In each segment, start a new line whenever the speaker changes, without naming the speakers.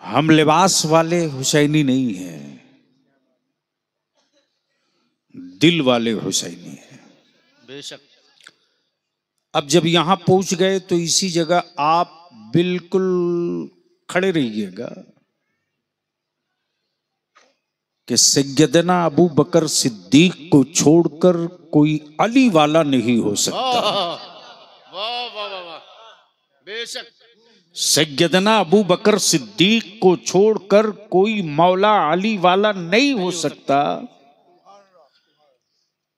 हम लिबास वाले हुसैनी नहीं हैं, दिल वाले हुसैनी हैं।
बेशक।
अब जब यहां पहुंच गए तो इसी जगह आप बिल्कुल खड़े रहिएगा कि सैयदना अबू बकर सिद्दीक को छोड़कर कोई अली वाला नहीं हो सकता।
वाह वाह वाह वाह, बेशक।
सैयदना अबू बकर सिद्दीक को छोड़कर कोई मौला अली वाला नहीं हो सकता,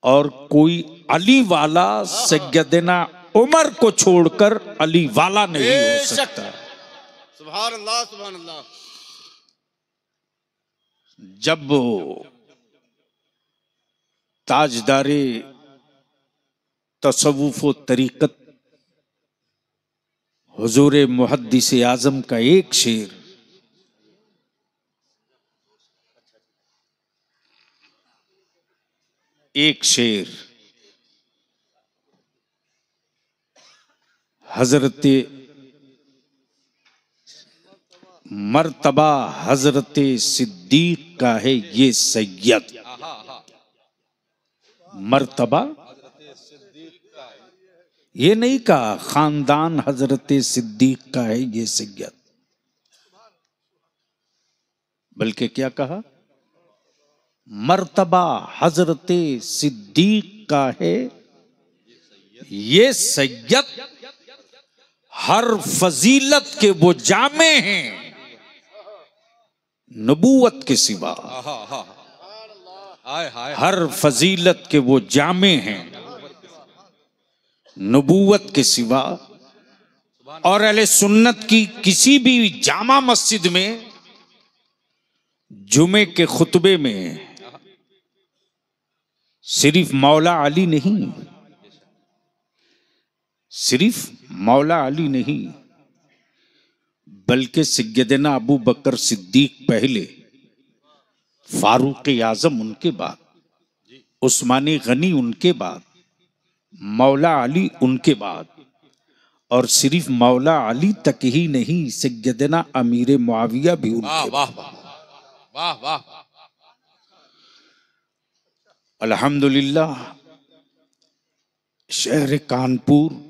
और कोई अली वाला सैयदना उमर को छोड़कर अली वाला नहीं हो सकता।
सुभान अल्लाह सुभान अल्लाह।
जब ताजदारे तसव्वुफ व तरीकत हुजूर मुहद्दिस आजम का एक शेर हजरत मर्तबा हजरत सिद्दीक का है ये सैयद। मर्तबा ये नहीं कहा खानदान हजरत सिद्दीक का है ये सैयद, बल्कि क्या कहा, मर्तबा हजरत सिद्दीक का है ये सैयद, हर फजीलत के वो जामे हैं नबूवत के सिवा। हर फजीलत के वो जामे हैं नबूवत के सिवा। और अहले सुन्नत की किसी भी जामा मस्जिद में जुमे के खुतबे में सिर्फ मौला अली नहीं, सिर्फ मौला अली नहीं, बल्कि सैयदना अबू बकर सिद्दीक पहले, फारूक आजम उनके बाद, उस्मानी गनी उनके बाद, मौला अली उनके बाद, और सिर्फ मौला अली तक ही नहीं, सैयदना अमीर मुआविया भी उनके बाद।
वाह वाह।
अल्हम्दुलिल्लाह शहर कानपुर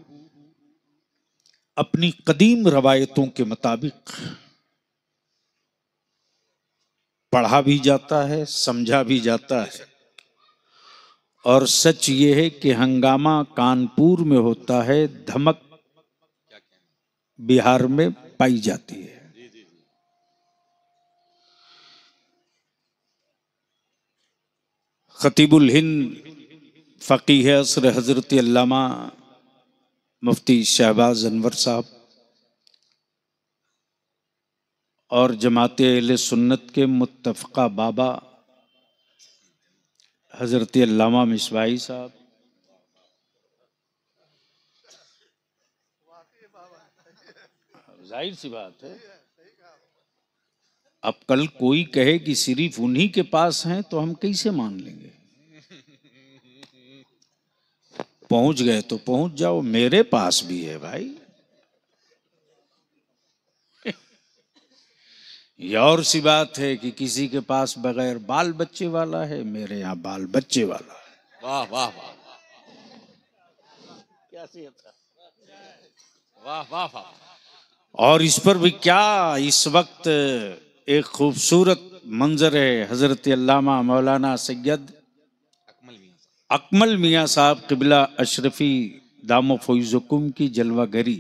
अपनी कदीम रवायतों के मुताबिक पढ़ा भी जाता है, समझा भी जाता है, और सच ये है कि हंगामा कानपुर में होता है, धमक बिहार में पाई जाती है। खतीबुल हिंद फकीह असर हजरत अल्लामा मुफ्ती शहबाज अनवर साहब और जमात अहले सुन्नत के मुत्तफ़क़ा बाबा हजरत अल्लामा मिसबाही साहब, जाहिर सी बात है, अब कल कोई कहे कि सिर्फ उन्हीं के पास हैं तो हम कैसे मान लेंगे। पहुंच गए तो पहुंच जाओ, मेरे पास भी है भाई। ये और सी बात है कि किसी के पास बगैर बाल बच्चे वाला है, मेरे यहाँ बाल बच्चे वाला है।
वाह वाह वाह, क्या सी वाह वाह वाह।
और इस पर भी क्या, इस वक्त एक खूबसूरत मंजर है, हजरत अल्लामा मौलाना सैयद अकमल मियाँ साहब क़िबला अशरफी दामो फैज़ुकुम की जलवागरी।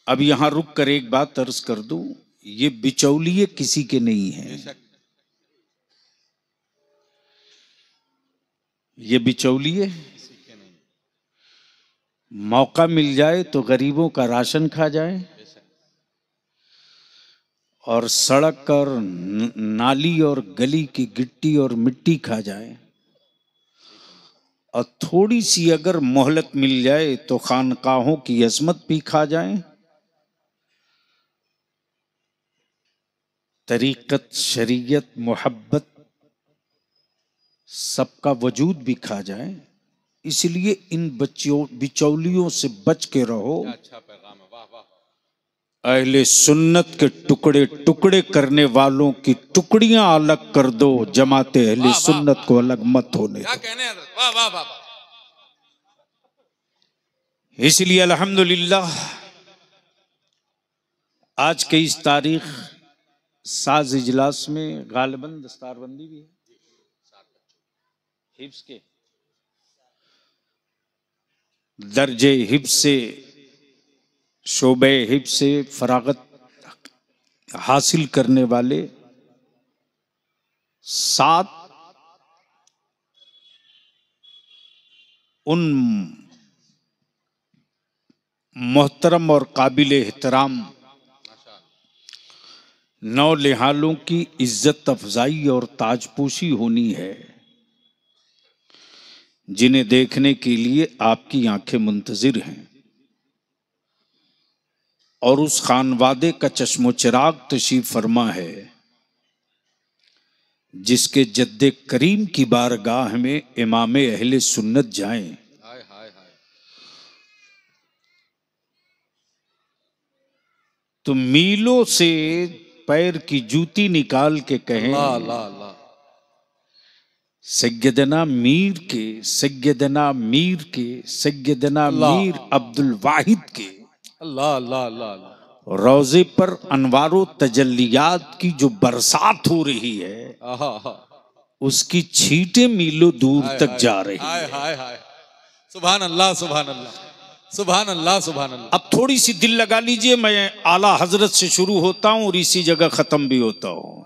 अब यहाँ रुक कर एक बात अर्ज कर दूं, ये बिचौलिए किसी के नहीं हैं, ये बिचौलिए मौका मिल जाए तो गरीबों का राशन खा जाए, और सड़क और नाली और गली की गिट्टी और मिट्टी खा जाए, और थोड़ी सी अगर मोहलत मिल जाए तो खानकाहों की अजमत भी खा जाए, तरीक़त शरीयत मोहब्बत सबका वजूद भी खा जाए। इसलिए इन बच्चों बिचौलियों से बच के रहो।
अच्छा पैगाम है, वाह
अहले सुन्नत के टुकड़े टुकड़े करने वालों की टुकड़ियां अलग कर दो, जमाते अहले सुन्नत को अलग मत होने
क्या कहने हैं? वाह वाह वाह।
इसलिए अल्हम्दुलिल्लाह आज के इस तारीख साज इजलास में गालिबन दस्तारबंदी भी है, हिफ्स के दर्जे हिफ्स से, शोबे हिफ्स से फरागत हासिल करने वाले 7 उन मोहतरम और काबिल एहतराम नौलिहालों की इज्जत अफजाई और ताजपोशी होनी है, जिन्हें देखने के लिए आपकी आंखें मुंतजिर हैं, और उस खानवादे का चश्मो चिराग तशरीफ फरमा है जिसके जद्दे करीम की बारगाह में इमाम अहले सुन्नत जाएं तो मीलों से पैर की जूती निकाल के कहें सैयदना मीर के, सैयदना मीर के, सैयदना मीर अब्दुल वाहिद के
अल्लाह अल्लाह अल्लाह
रोजे पर अनवारो तजल्लियात की जो बरसात हो रही है, उसकी छींटे मीलों दूर तक जा रही है।
हाय हाय सुभान अल्लाह सुभान अल्लाह सुभान अल्लाह सुभान अल्लाह।
अब थोड़ी सी दिल लगा लीजिए, मैं आला हजरत से शुरू होता हूं और इसी जगह खत्म भी होता हूं।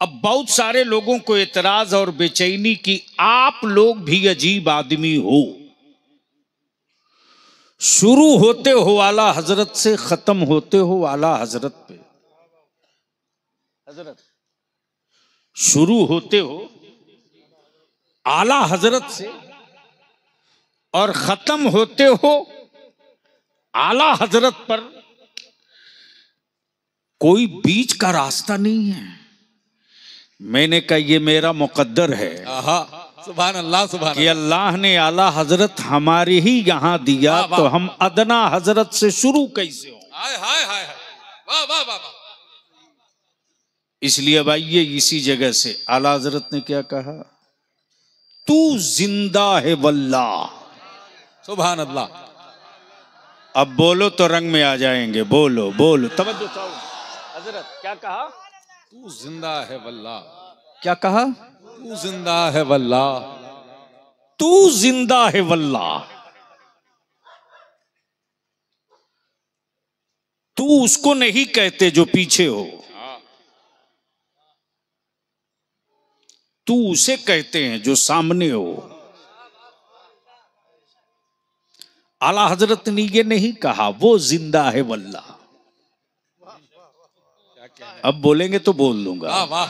अब बहुत सारे लोगों को एतराज और बेचैनी की आप लोग भी अजीब आदमी हो, शुरू होते हो आला हजरत से, खत्म होते हो आला हजरत पे। हजरत शुरू होते हो आला हजरत से और खत्म होते हो आला हजरत पर, कोई बीच का रास्ता नहीं है। मैंने कहा ये मेरा मुकद्दर है
सुभान अल्लाह सुभान
कि अल्लाह ने आला हजरत हमारे ही यहां दिया, तो हम अदना हजरत से शुरू कैसे हो।
हाय हाय हाय वाह वाह वाह।
इसलिए अब आइए इसी जगह से आला हजरत ने क्या कहा, तू जिंदा है वल्लाह।
सुभान अल्लाह।
अब बोलो तो रंग में आ जाएंगे, बोलो बोलो तवज्जो चाहो। हजरत क्या कहा,
तू जिंदा है वल्लाह।
क्या कहा,
तू जिंदा है वल्लाह,
तू जिंदा है वल्लाह। तू उसको नहीं कहते जो पीछे हो, तू उसे कहते हैं जो सामने हो। आला हजरत ने ये नहीं कहा वो जिंदा है वल्लाह। अब बोलेंगे तो बोल दूंगा।
वाह वाह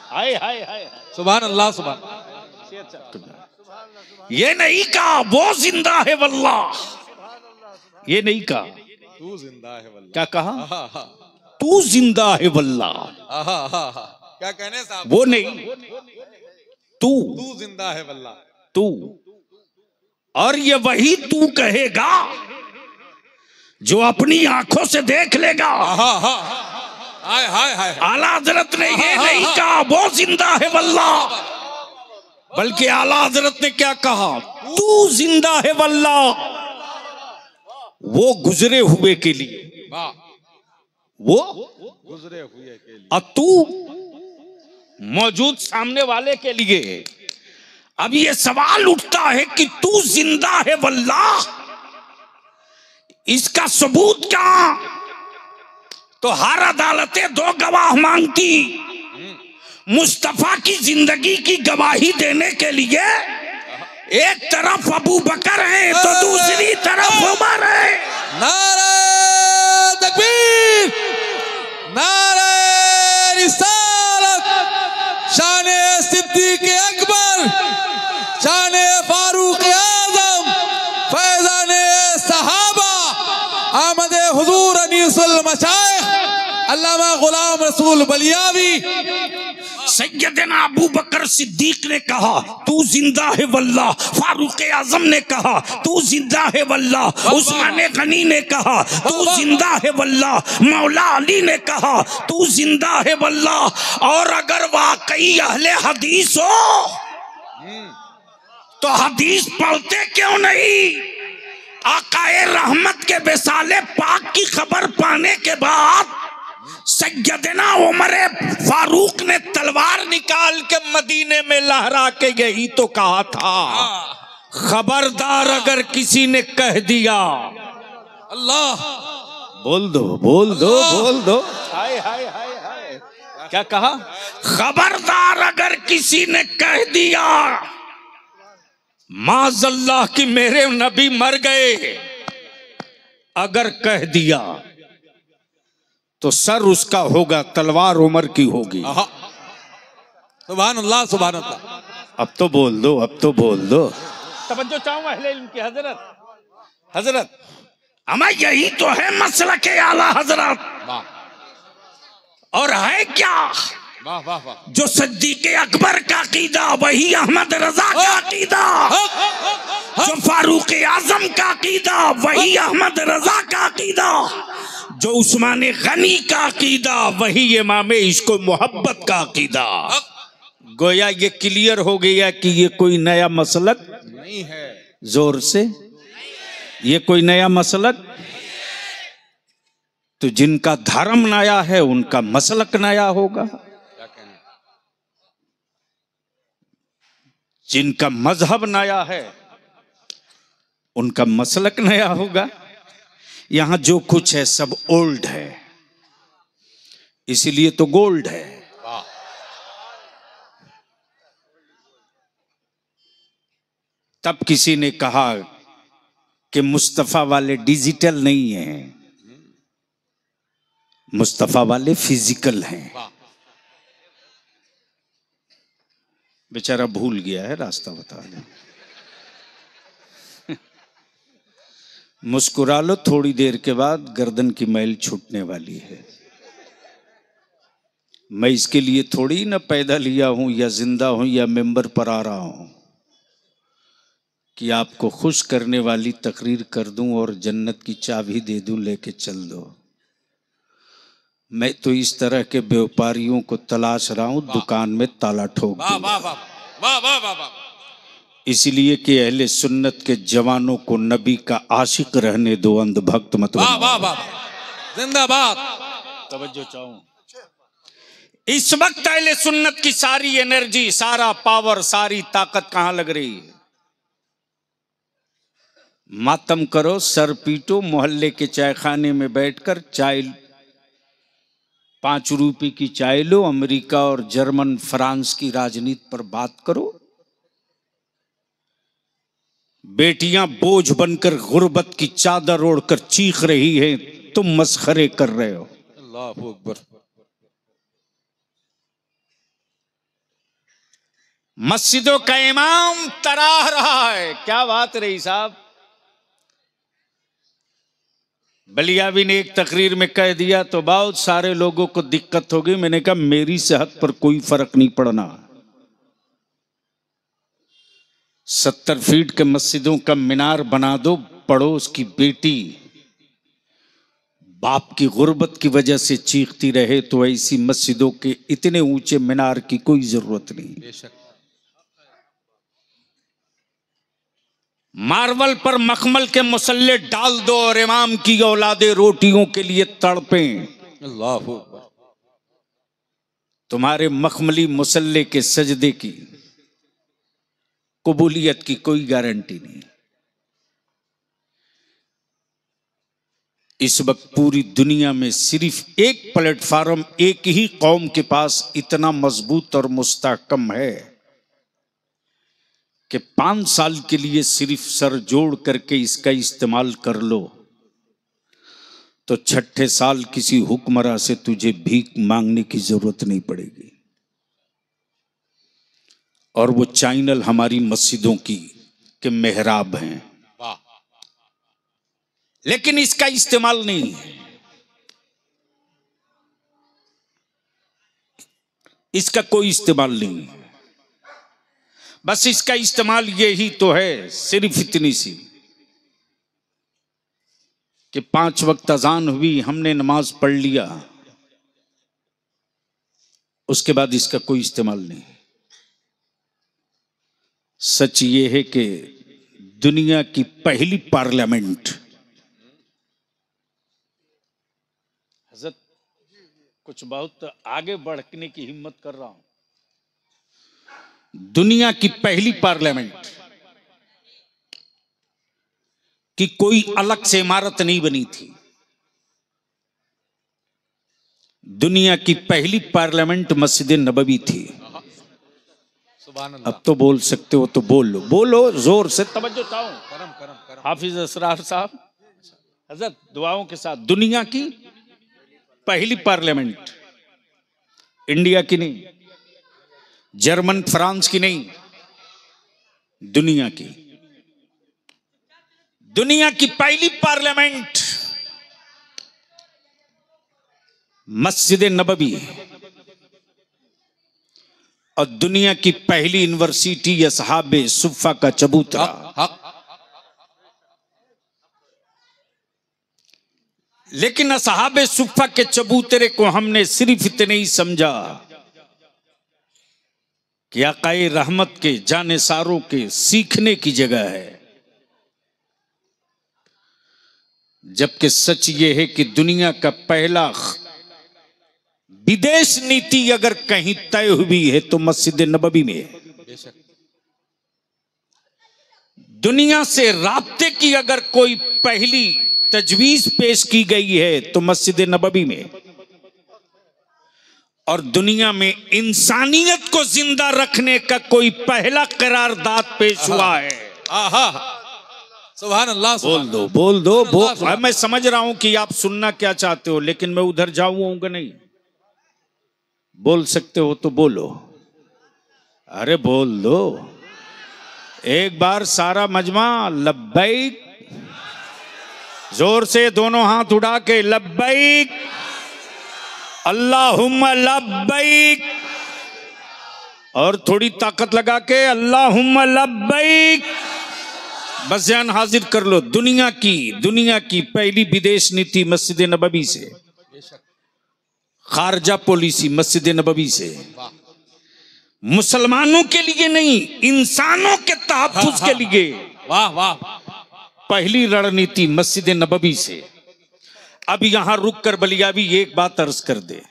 हाय हाय हाय
सुभान अल्लाह सुभान।
ये नहीं कहा वो जिंदा है वल्लाह, ये नहीं कहा।
तू जिंदा है वल्लाह।
क्या कहा, तू जिंदा है वल्लाह।
क्या कहने साहब,
वो नहीं, तू
जिंदा है वल्लाह।
तू, और ये वही तू कहेगा जो अपनी आंखों से देख लेगा।
हाय हाय हाय।
आला हजरत ने ये नहीं कहा वो जिंदा है वल्लाह, बल्कि आला हजरत ने क्या कहा, तू जिंदा है वल्लाह। वो गुजरे हुए के लिए, वो
गुजरे हुए के लिए,
और तू मौजूद सामने वाले के लिए। अब ये सवाल उठता है कि तू जिंदा है वल्लाह, इसका सबूत क्या। तो हर अदालतें 2 गवाह मांगती, मुस्तफा की जिंदगी की गवाही देने के लिए एक तरफ अबू बकर है तो दूसरी तरफ उमर है।
नारे तकबीर, नारे रिसालत, शाने सिद्दीक अकबर, शाने फारूक आजम, फैजाने सहाबा, आमद हुजूर अनीसुल मशाइख अल्लामा गुलाम रसूल बलियावी
सैयदना अबू बकर सिद्दीक ने कहा तू जिंदा है वल्लाह, फारूक आजम ने कहा तू जिंदा है वल्लाह, उस्मान गनी ने कहा तू जिंदा है वल्लाह, मौला अली ने कहा तू जिंदा है वल्लाह। और अगर वाकई अहले हदीस हो तो हदीस पढ़ते क्यों नहीं? आकाए रहमत के विसाले पाक की खबर पाने के बाद सैयदना उमर फारूक ने तलवार निकाल के मदीने में लहरा के यही तो कहा था, खबरदार अगर किसी ने कह दिया,
अल्लाह
बोल दो बोल दो बोल दो, हाय हाय हाय हाय, क्या कहा? खबरदार अगर किसी ने कह दिया माज़ल्लाह कि मेरे नबी मर गए, अगर कह दिया तो सर उसका होगा, तलवार उमर की होगी।
सुभान अल्लाह सुभान अल्लाह।
अब तो बोल दो, अब तो बोल दो। तवज्जो चाहूं अहले इल्म की हजरत, हजरत हमें यही तो है मसला के आला हजरत। और है क्या?
वाह वाह वाह।
जो सिद्दीक़ अकबर का अकीदा वही अहमद रजा का अकीदा, जो फारूक आजम का अकीदा वही अहमद रजा का अकीदा, जो उस्मान गनी का अकीदा वही इमाम इश्क व मोहब्बत का अकीदा। गोया ये क्लियर हो गया कि ये कोई नया मसलक
नहीं है।
जोर से, ये कोई नया मसलक, तो जिनका धर्म नया है उनका मसलक नया होगा, जिनका मजहब नया है उनका मसलक नया होगा। यहां जो कुछ है सब ओल्ड है, इसीलिए तो गोल्ड है। तब किसी ने कहा कि मुस्तफा वाले डिजिटल नहीं हैं, मुस्तफा वाले फिजिकल हैं। बेचारा भूल गया है, रास्ता बता दे। मुस्कुरा लो, थोड़ी देर के बाद गर्दन की मैल छूटने वाली है। मैं इसके लिए थोड़ी ना पैदा लिया हूं या जिंदा हूं या मेंबर पर आ रहा हूं कि आपको खुश करने वाली तकरीर कर दूं और जन्नत की चाबी दे दूं, लेके चल दो। मैं तो इस तरह के व्यापारियों को तलाश रहा हूं, दुकान में ताला ठोक दूं।
वाह वाह वाह वाह वाह वाह।
इसलिए कि अहले सुन्नत के जवानों को नबी का आशिक रहने दो, अंधभक्त मत
वाह
बनाओ।
वाह वाह, जिंदाबाद।
तवज्जो चाहूं, इस वक्त अहले सुन्नत की सारी एनर्जी, सारा पावर, सारी ताकत कहां लग रही है? मातम करो, सर पीटो, मोहल्ले के चाय खाने में बैठकर चाय 5 रुपए की चाय लो, अमेरिका और जर्मन फ्रांस की राजनीति पर बात करो। बेटियां बोझ बनकर गुर्बत की चादर ओढ़कर चीख रही हैं, तुम मस्खरे कर रहे हो।
अल्लाह अकबर।
मस्जिदों का इमाम तराह रहा है, क्या बात रही साहब। बलियावी ने एक तकरीर में कह दिया तो बहुत सारे लोगों को दिक्कत होगी। मैंने कहा मेरी सेहत पर कोई फर्क नहीं पड़ना। 70 फीट के मस्जिदों का मीनार बना दो, पड़ोस की बेटी बाप की गुर्बत की वजह से चीखती रहे तो ऐसी मस्जिदों के इतने ऊंचे मीनार की कोई जरूरत नहीं।
बेशक।
मार्बल पर मखमल के मुसल्ले डाल दो और इमाम की औलादे रोटियों के लिए तड़पें।
अल्लाह अकबर।
तुम्हारे मखमली मुसल्ले के सजदे की कबूलियत की कोई गारंटी नहीं। इस वक्त पूरी दुनिया में सिर्फ एक प्लेटफार्म, एक ही कौम के पास इतना मजबूत और मुस्तहकम है कि 5 साल के लिए सिर्फ सर जोड़ करके इसका इस्तेमाल कर लो तो 6ठे साल किसी हुक्मरां से तुझे भीख मांगने की जरूरत नहीं पड़ेगी। और वो चैनल हमारी मस्जिदों की के मेहराब हैं, लेकिन इसका इस्तेमाल नहीं है। इसका कोई इस्तेमाल नहीं है। बस इसका इस्तेमाल यही तो है, सिर्फ इतनी सी कि 5 वक्त अजान हुई, हमने नमाज पढ़ लिया, उसके बाद इसका कोई इस्तेमाल नहीं। सच ये है कि दुनिया की पहली पार्लियामेंट, हजरत कुछ बहुत आगे बढ़ने की हिम्मत कर रहा हूं, दुनिया की पहली पार्लियामेंट की कोई अलग से इमारत नहीं बनी थी। दुनिया की पहली पार्लियामेंट मस्जिद नबवी थी।
सुभान अल्लाह।
अब तो बोल सकते हो तो बोल लो, बोलो जोर से, तवज्जो चाहो।
करम करम करम।
हाफिज असरार साहब, हजरत दुआओं के साथ, दुनिया की पहली पार्लियामेंट, इंडिया की नहीं, जर्मन फ्रांस की नहीं, दुनिया की, दुनिया की पहली पार्लियामेंट मस्जिद नबवी, और दुनिया की पहली यूनिवर्सिटी असहाबे सुफ़ा का चबूतरा। लेकिन असहाबे सुफ़ा के चबूतरे को हमने सिर्फ इतने ही समझा कि आकाए रहमत के जानेसारों के सीखने की जगह है, जबकि सच ये है कि दुनिया का पहला विदेश नीति अगर कहीं तय हुई है तो मस्जिद नबवी में है। दुनिया से राब्ते की अगर कोई पहली तजवीज पेश की गई है तो मस्जिद नबवी में, और दुनिया में इंसानियत को जिंदा रखने का कोई पहला करारदाद पेश हुआ है।
सुभान अल्लाह।
बोल दो बोल दो बोल। मैं समझ रहा हूं कि आप सुनना क्या चाहते हो, लेकिन मैं उधर जाऊंगा नहीं। बोल सकते हो तो बोलो, अरे बोल दो एक बार सारा मजमा लब्बैक, जोर से दोनों हाथ उठा के लब्बैक अल्लाहुम्मा लब्बैक, और थोड़ी ताकत लगा के अल्लाहुम्मा लब्बैक। बस ध्यान हाजिर कर लो, दुनिया की पहली विदेश नीति मस्जिद नबवी से, खारजा पॉलिसी मस्जिद नबवी से, मुसलमानों के लिए नहीं, इंसानों के तहफ्फुज के लिए।
वाह वाह।
पहली रणनीति मस्जिद नबवी से। अब यहां रुक कर बलियाबी एक बात अर्ज कर दे,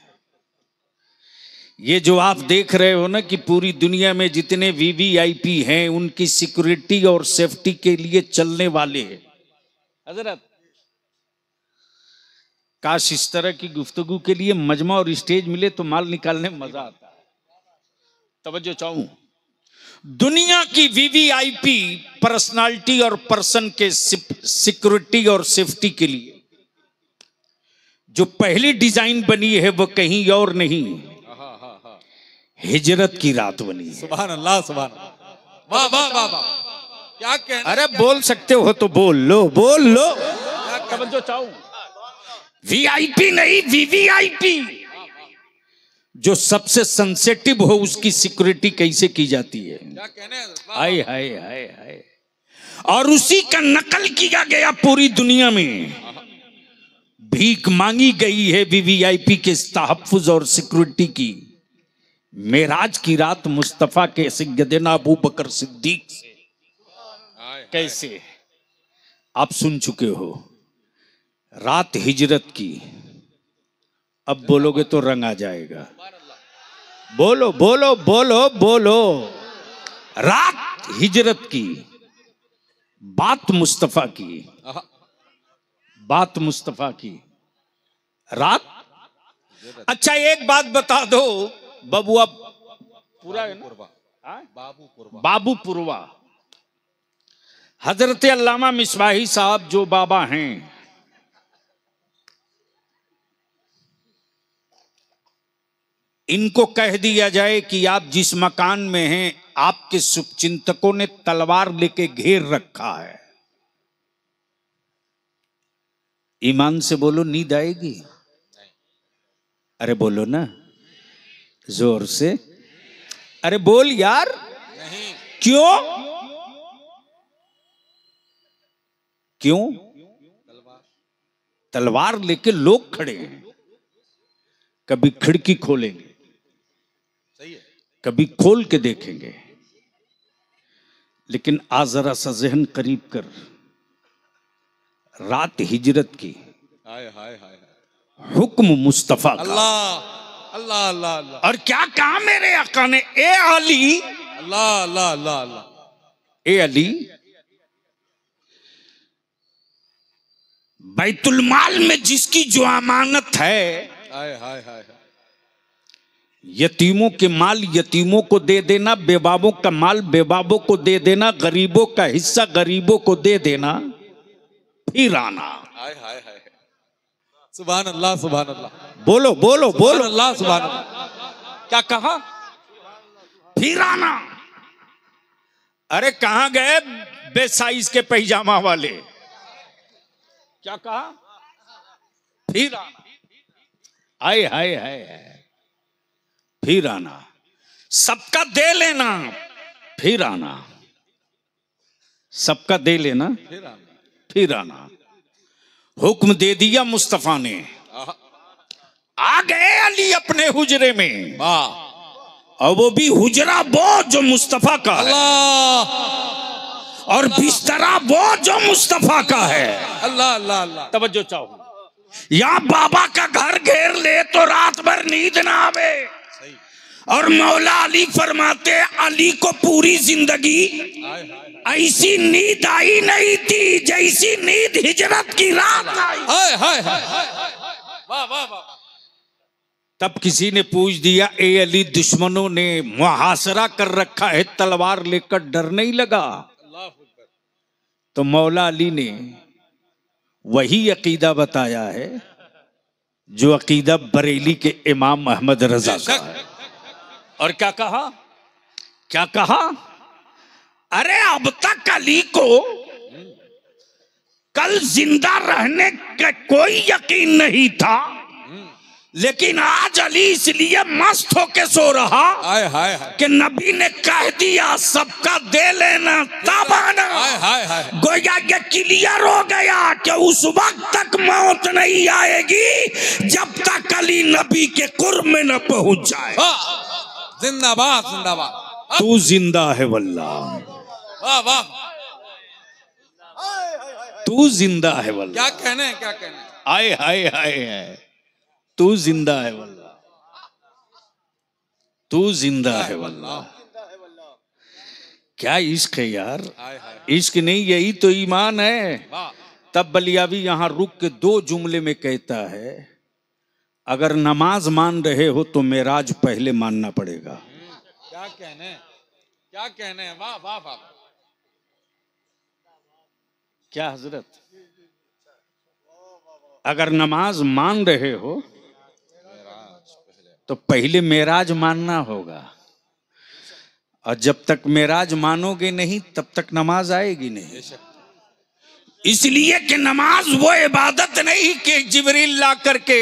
ये जो आप देख रहे हो ना कि पूरी दुनिया में जितने वीवीआईपी हैं उनकी सिक्योरिटी और सेफ्टी के लिए चलने वाले हैं। हजरत काश इस तरह की गुफ्तगू के लिए मजमा और स्टेज मिले तो माल निकालने में मजा आता है। तवज्जो चाहूं, दुनिया की वीवीआईपी पर्सनालिटी और पर्सन के सिक्योरिटी और सेफ्टी के लिए जो पहली डिजाइन बनी है वो कहीं और नहीं, हिजरत की रात बनी है।
सुभान अल्लाह सुभान अल्लाह। वाह वाह वाह वाह। क्या कहना।
अरे बोल सकते हो तो बोल लो बोल लो। तवज्जो चाहूं, वीआईपी नहीं वीवीआईपी, जो सबसे सेंसिटिव हो उसकी सिक्योरिटी कैसे की जाती है।
क्या कहने।
हाय हाय हाय हाय। और उसी का नकल किया गया पूरी दुनिया में, भीख मांगी गई है वीवीआईपी के तहफ्फुज और सिक्योरिटी की। मेराज की रात मुस्तफा के सैयदना अबू बकर सिद्दीक से कैसे आप सुन चुके हो, रात हिजरत की। अब बोलोगे तो रंग आ जाएगा, बोलो बोलो बोलो बोलो। रात हिजरत की, बात मुस्तफा की, बात मुस्तफा की रात। अच्छा एक बात बता दो, बबुआ पूरा है ना, बाबूपुरवा, हजरत अल्लामा मिसबाही साहब जो बाबा हैं, इनको कह दिया जाए कि आप जिस मकान में हैं आपके शुभचिंतकों ने तलवार लेके घेर रखा है, ईमान से बोलो नींद आएगी? अरे बोलो ना, जोर से अरे बोल यार।
नहीं।
क्यों क्यों? तलवार लेके लोग खड़े हैं, कभी खिड़की खोलेंगे,
सही है।
कभी खोल के देखेंगे, लेकिन आज जरा सा जहन करीब कर, रात हिजरत की,
हाय हाय हाय।
हुक्म मुस्तफा का,
अल्लाह अल्लाह अल्लाह अल्लाह
और क्या कहा मेरे आका ने, ए अली,
अल्लाह अल्लाह अल्लाह अल्लाह।
ए अली, बैतुल माल में जिसकी जो अमानत है,
हाय हाय हाय।
यतीमों के माल यतीमों को दे देना, बेबाबों का माल बेबाबों को दे देना, गरीबों का हिस्सा गरीबों को दे देना, फिर आना।
हाय हाय हाय। सुभान अल्लाह सुभान अल्लाह।
बोलो बोलो बोलो
अल्लाह सुभान अल्लाह।
क्या कहा? फिर आना। अरे कहां गए बेसाइज के पैजामा वाले? क्या कहा? फिर आना। आए हाय हाय हाय। फिर आना। सबका दे लेना, फिर आना। सबका दे लेना, फिर आना। हुक्म दे दिया मुस्तफा ने, आ गए अली अपने हुजरे में।
वाह।
और वो भी हुजरा वो जो मुस्तफा का है,
अल्लाह
और बिस्तरा वो जो मुस्तफा का है।
अल्लाह अल्लाह अल्लाह।
तवज्जो चाहो। या बाबा का घर घेर ले तो रात भर नींद ना आवे, और मौला अली फरमाते अली को पूरी जिंदगी ऐसी नींद आई नहीं थी जैसी नींद हिजरत की रात आई।
हाय हाय हाय। वाह वाह वाह।
तब किसी ने पूछ दिया, ए अली, दुश्मनों ने मुहासरा कर रखा है, तलवार लेकर डर नहीं लगा? तो मौला अली ने वही अकीदा बताया है जो अकीदा बरेली के इमाम अहमद रजा का है। और क्या कहा? क्या कहा? अरे अब तक अली को कल जिंदा रहने का कोई यकीन नहीं था, लेकिन आज अली इसलिए मस्त होके सो रहा
हाय हाय हाय।
कि नबी ने कह दिया सबका दे लेना तब आना।
हाय हाय हाय।
गोया ये क्लियर हो गया कि उस वक्त तक मौत नहीं आएगी जब तक अली नबी के कुर्ब में न पहुंच जाए।
जिंदाबाद जिंदाबाद।
तू जिंदा है वल्लाह,
वाह वाह।
तू जिंदा है वल्लाह।
क्या कहने क्या कहने।
आए हाय हाय हाय। तू जिंदा है वल्लाह, तू जिंदा है वल्लाह। क्या इश्क है यार। इश्क नहीं, यही तो ईमान है। तब बलियावी यहां रुक के दो जुमले में कहता है, अगर नमाज मान रहे हो तो मेराज पहले मानना पड़ेगा।
क्या कहने क्या कहने। वाह वाह वाह।
क्या हजरत, अगर नमाज मान रहे हो तो पहले मेराज मानना होगा, और जब तक मेराज मानोगे नहीं तब तक नमाज आएगी नहीं। इसलिए कि नमाज वो इबादत नहीं कि जिब्रील ला करके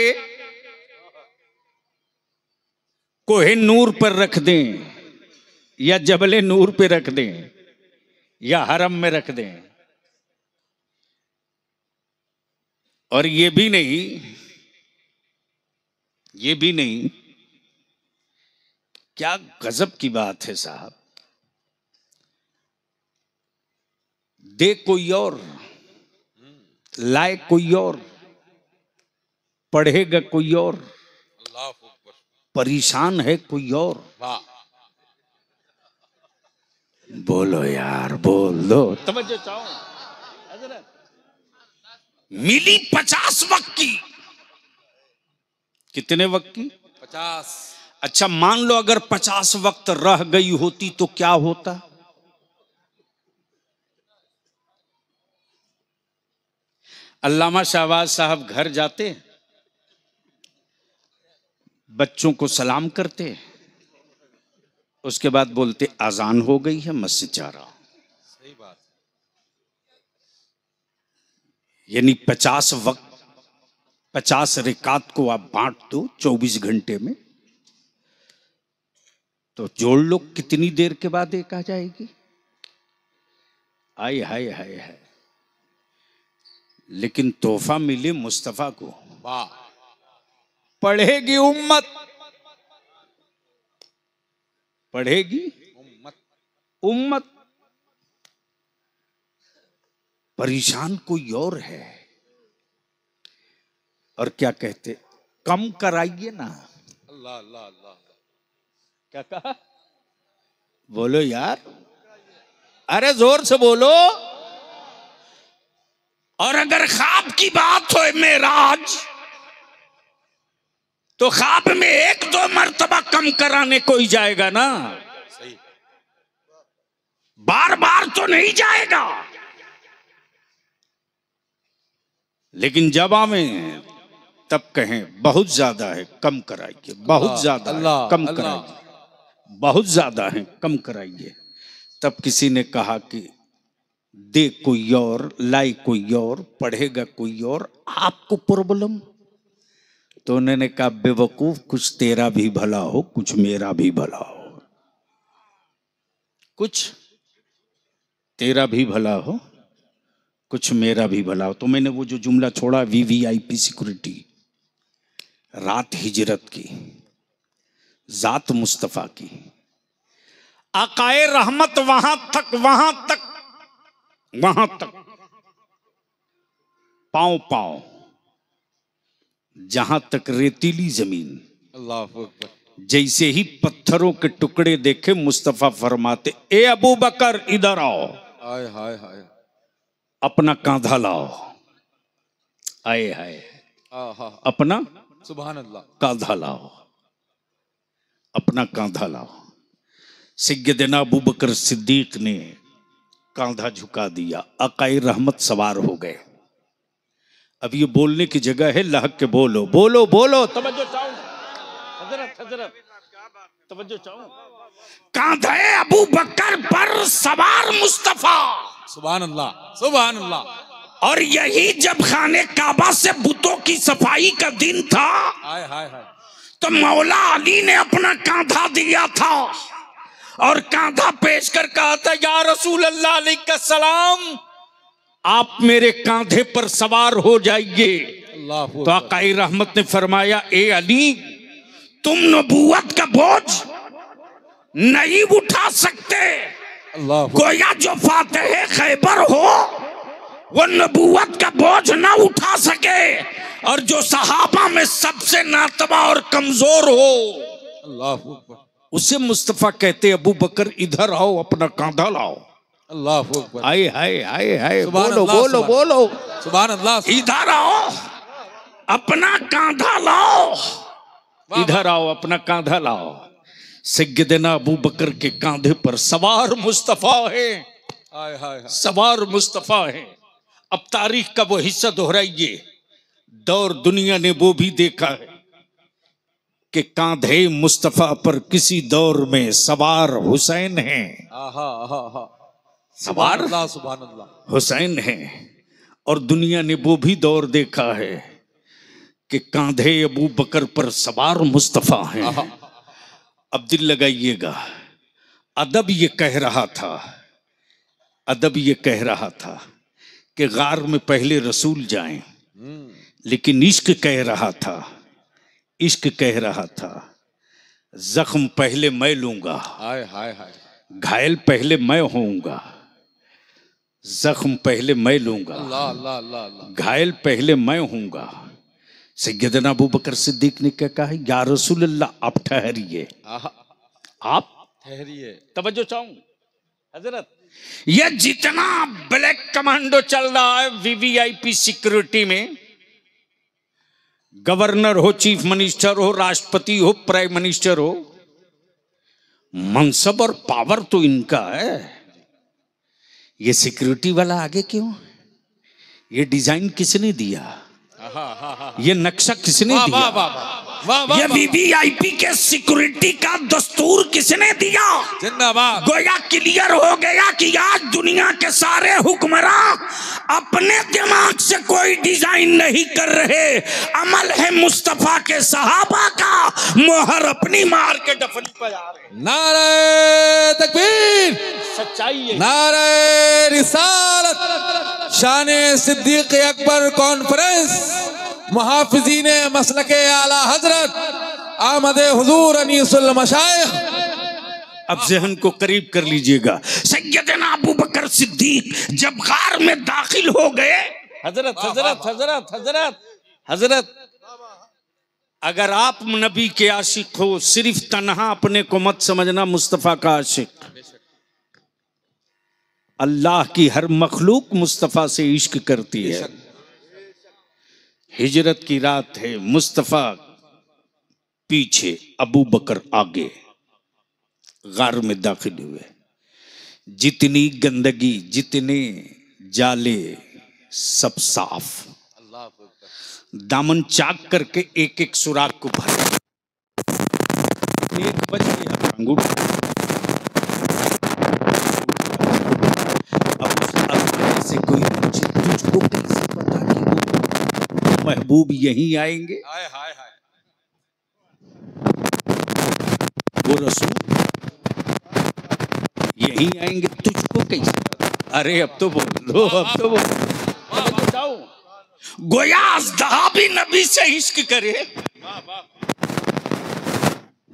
कोहे नूर पर रख दें, या जबले नूर पे रख दें, या हरम में रख दें। और ये भी नहीं, क्या गजब की बात है साहब। दे कोई और, लाए कोई और, पढ़ेगा कोई और, परेशान है कोई और। बोलो यार, बोल दो। तवज्जो चाहो। मिली 50 वक्त की। कितने वक्त की?
50।
अच्छा मान लो अगर 50 वक्त रह गई होती तो क्या होता? अल्लामा शहबाज साहब घर जाते, बच्चों को सलाम करते, उसके बाद बोलते अजान हो गई है, मस्जिद जा रहा हूं।
सही बात।
यानी 50 वक्त, 50 रिकात को आप बांट दो 24 घंटे में, तो जोड़ लो, कितनी देर के बाद एक आ जाएगी? आय हाय हाय हाय। लेकिन तोहफा मिले मुस्तफा को,
वाह,
पढ़ेगी उम्मत, पढ़ेगी उम्मत। परेशान कोई और है। और क्या कहते, कम कराइए ना।
अल्लाह अल्लाह अल्लाह।
क्या कहा? बोलो यार, अरे जोर से बोलो। और अगर ख्वाब की बात हो मेराज, तो ख्वाब में 1-2 मर्तबा कम कराने कोई जाएगा ना,
सही।
बार बार तो नहीं जाएगा। लेकिन जब आवें तब कहें बहुत ज्यादा है, कम कराइए, बहुत ज्यादा है, कम कराइए, बहुत ज्यादा है, कम कराइए। तब किसी ने कहा कि दे कोई और, लाई कोई और, पढ़ेगा कोई और, आपको प्रॉब्लम। तो उन्होंने कहा बेवकूफ, कुछ तेरा भी भला हो, कुछ मेरा भी भला हो, कुछ तेरा भी भला हो, कुछ मेरा भी भला हो। तो मैंने वो जो जुमला छोड़ा, VVIP सिक्योरिटी, रात हिजरत की, जात मुस्तफा की, आकाए रहमत वहां तक, वहां तक, वहां तक, पांव पांव, जहां तक रेतीली जमीन।
अल्लाह अकबर।
जैसे ही पत्थरों के टुकड़े देखे, मुस्तफा फरमाते, ए अबू बकर इधर आओ,
हाय हाय हाय।
अपना कांधा लाओ। आए हाय, अपना
सुभान अल्लाह,
कांधा लाओ, अपना कांधा लाओ। सैयदना अबू बकर सिद्दीक ने कांधा झुका दिया, आकाए रहमत सवार हो गए। अब ये बोलने की जगह है, लहक के बोलो, बोलो बोलो, तवज्जो चाहूं हजरत, हजरत तवज्जो चाहूं। कांधे अबू बकर पर सवार मुस्तफा,
सुभान अल्लाह, सुभान अल्लाह।
और यही जब खाने काबा से बुतों की सफाई का दिन था,
हाय हाय हाय।
तो मौला अली ने अपना कांधा दिया था और कांधा पेश कर कहा था, या रसूल अल्लाह अलैका सलाम, आप मेरे कांधे पर सवार हो जाइए।
अल्लाह।
तो आकाई रहमत ने फरमाया, ए अली, तुम नबूवत का बोझ नहीं उठा सकते।
अल्लाह।
गोया जो फातेह खैबर हो, वो नबूवत का बोझ ना उठा सके, और जो सहाबा में सबसे नातबा और कमजोर हो,
अल्लाह अकबर।
उसे मुस्तफा कहते, अबू बकर इधर आओ, अपना कांधा लाओ।
अल्लाह अकबर।
हाय हाय हाय हाय,
सुभान
बोलो
अल्लाह,
बोलो
सुभान-
बोलो,
सुभान अल्लाह।
इधर आओ, अपना कांधा लाओ, इधर आओ, अपना कांधा लाओ। सैयदना अबू बकर के कांधे पर सवार मुस्तफा है,
हाय हाय हाय।
सवार मुस्तफा है। अब तारीख का वो हिस्सा दोहराइए, दौर दुनिया ने वो भी देखा है कि कांधे मुस्तफा पर किसी दौर में सवार हुसैन हैं,
आहा आहा आहा।
सवार
अल्लाह, सुभान अल्लाह।
हुसैन हैं। और दुनिया ने वो भी दौर देखा है कि कांधे अबू बकर पर सवार मुस्तफा हैं।
आहा।
अब दिल लगाइएगा, अदब ये कह रहा था, अदब ये कह रहा था कि गार में पहले रसूल जाएं, लेकिन इश्क कह रहा था, इश्क कह रहा था, जख्म पहले मैं लूंगा,
हाय हाय हाय।
घायल पहले मैं होऊंगा, जख्म पहले मैं लूंगा,
अल्लाह अल्लाह अल्लाह अल्लाह।
घायल पहले मैं होऊंगा। सैयदना अबू बकर सिद्दीक ने क्या कहा, या रसूल अल्लाह, आप ठहरिए,
आहा।
आप
ठहरिए।
तवज्जो चाहूं हजरत। यह जितना ब्लैक कमांडो चल रहा है VVIP सिक्योरिटी में, गवर्नर हो, चीफ मिनिस्टर हो, राष्ट्रपति हो, प्राइम मिनिस्टर हो, मनसब और पावर तो इनका है। ये सिक्योरिटी वाला आगे क्यों? ये डिजाइन किसने दिया?
आहा आहा आहा।
ये नक्शा किसने
वाह
दिया?
वाह वाह वाह। वाह, वाह,
ये
वाह।
वीवीआईपी के सिक्योरिटी का दस्तूर किसने दिया?
जिंदाबाद।
गोया क्लियर हो गया कि आज दुनिया के सारे हुक्मरान अपने दिमाग से कोई डिजाइन नहीं कर रहे, अमल है मुस्तफा के सहाबा का, मोहर अपनी मार के डफली पर आ रहे।
नारे तकबीर,
सच्चाई है।
नारे रिसालत, शाने सिद्दीक अकबर कॉन्फ्रेंस, मुहाफिजीन मसलके आला हजरत आमदे हुजूर अनीसुल मशाइख।
अब जहन को करीब कर लीजिएगा। सैयदना अबू बकर सिद्दीक जब गार में दाखिल हो गए, हजरत हजरत हजरत हजरत हजरत, अगर आप नबी के आशिक हो, सिर्फ तन्हा अपने को मत समझना मुस्तफा का आशिक। अल्लाह की हर मखलूक मुस्तफा से इश्क करती है। हिजरत की रात है, मुस्तफा पीछे, अबू बकर आगे, गार में दाखिल हुए। जितनी गंदगी, जितने जाले, सब साफ, दामन चाक करके एक एक सुराख को भरा। एक बज गया अंगूठा। अब उस अल्लाह से कोई पूछे तुझको कैसे पता कि वो महबूब यहीं आएंगे?
हाय हाय हाय।
वो रसूल यहीं आएंगे, तुझको कैसे पता? अरे अब तो बोल दो, अब तो बोल बताओ। गोया अज़दहा भी नबी से इश्क करे।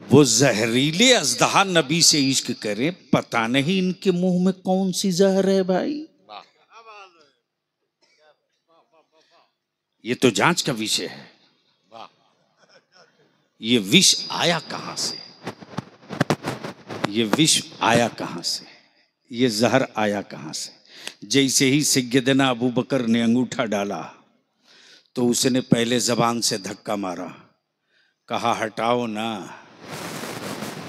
वो जहरीले अज़दहा नबी से इश्क करे, पता नहीं इनके मुंह में कौन सी जहर है भाई। ये तो जांच का विषय है। ये विष आया कहां से? ये विष आया कहां से? ये जहर आया कहां से? जैसे ही सैयदना अबू बकर ने अंगूठा डाला तो उसने पहले जबान से धक्का मारा, कहा हटाओ ना,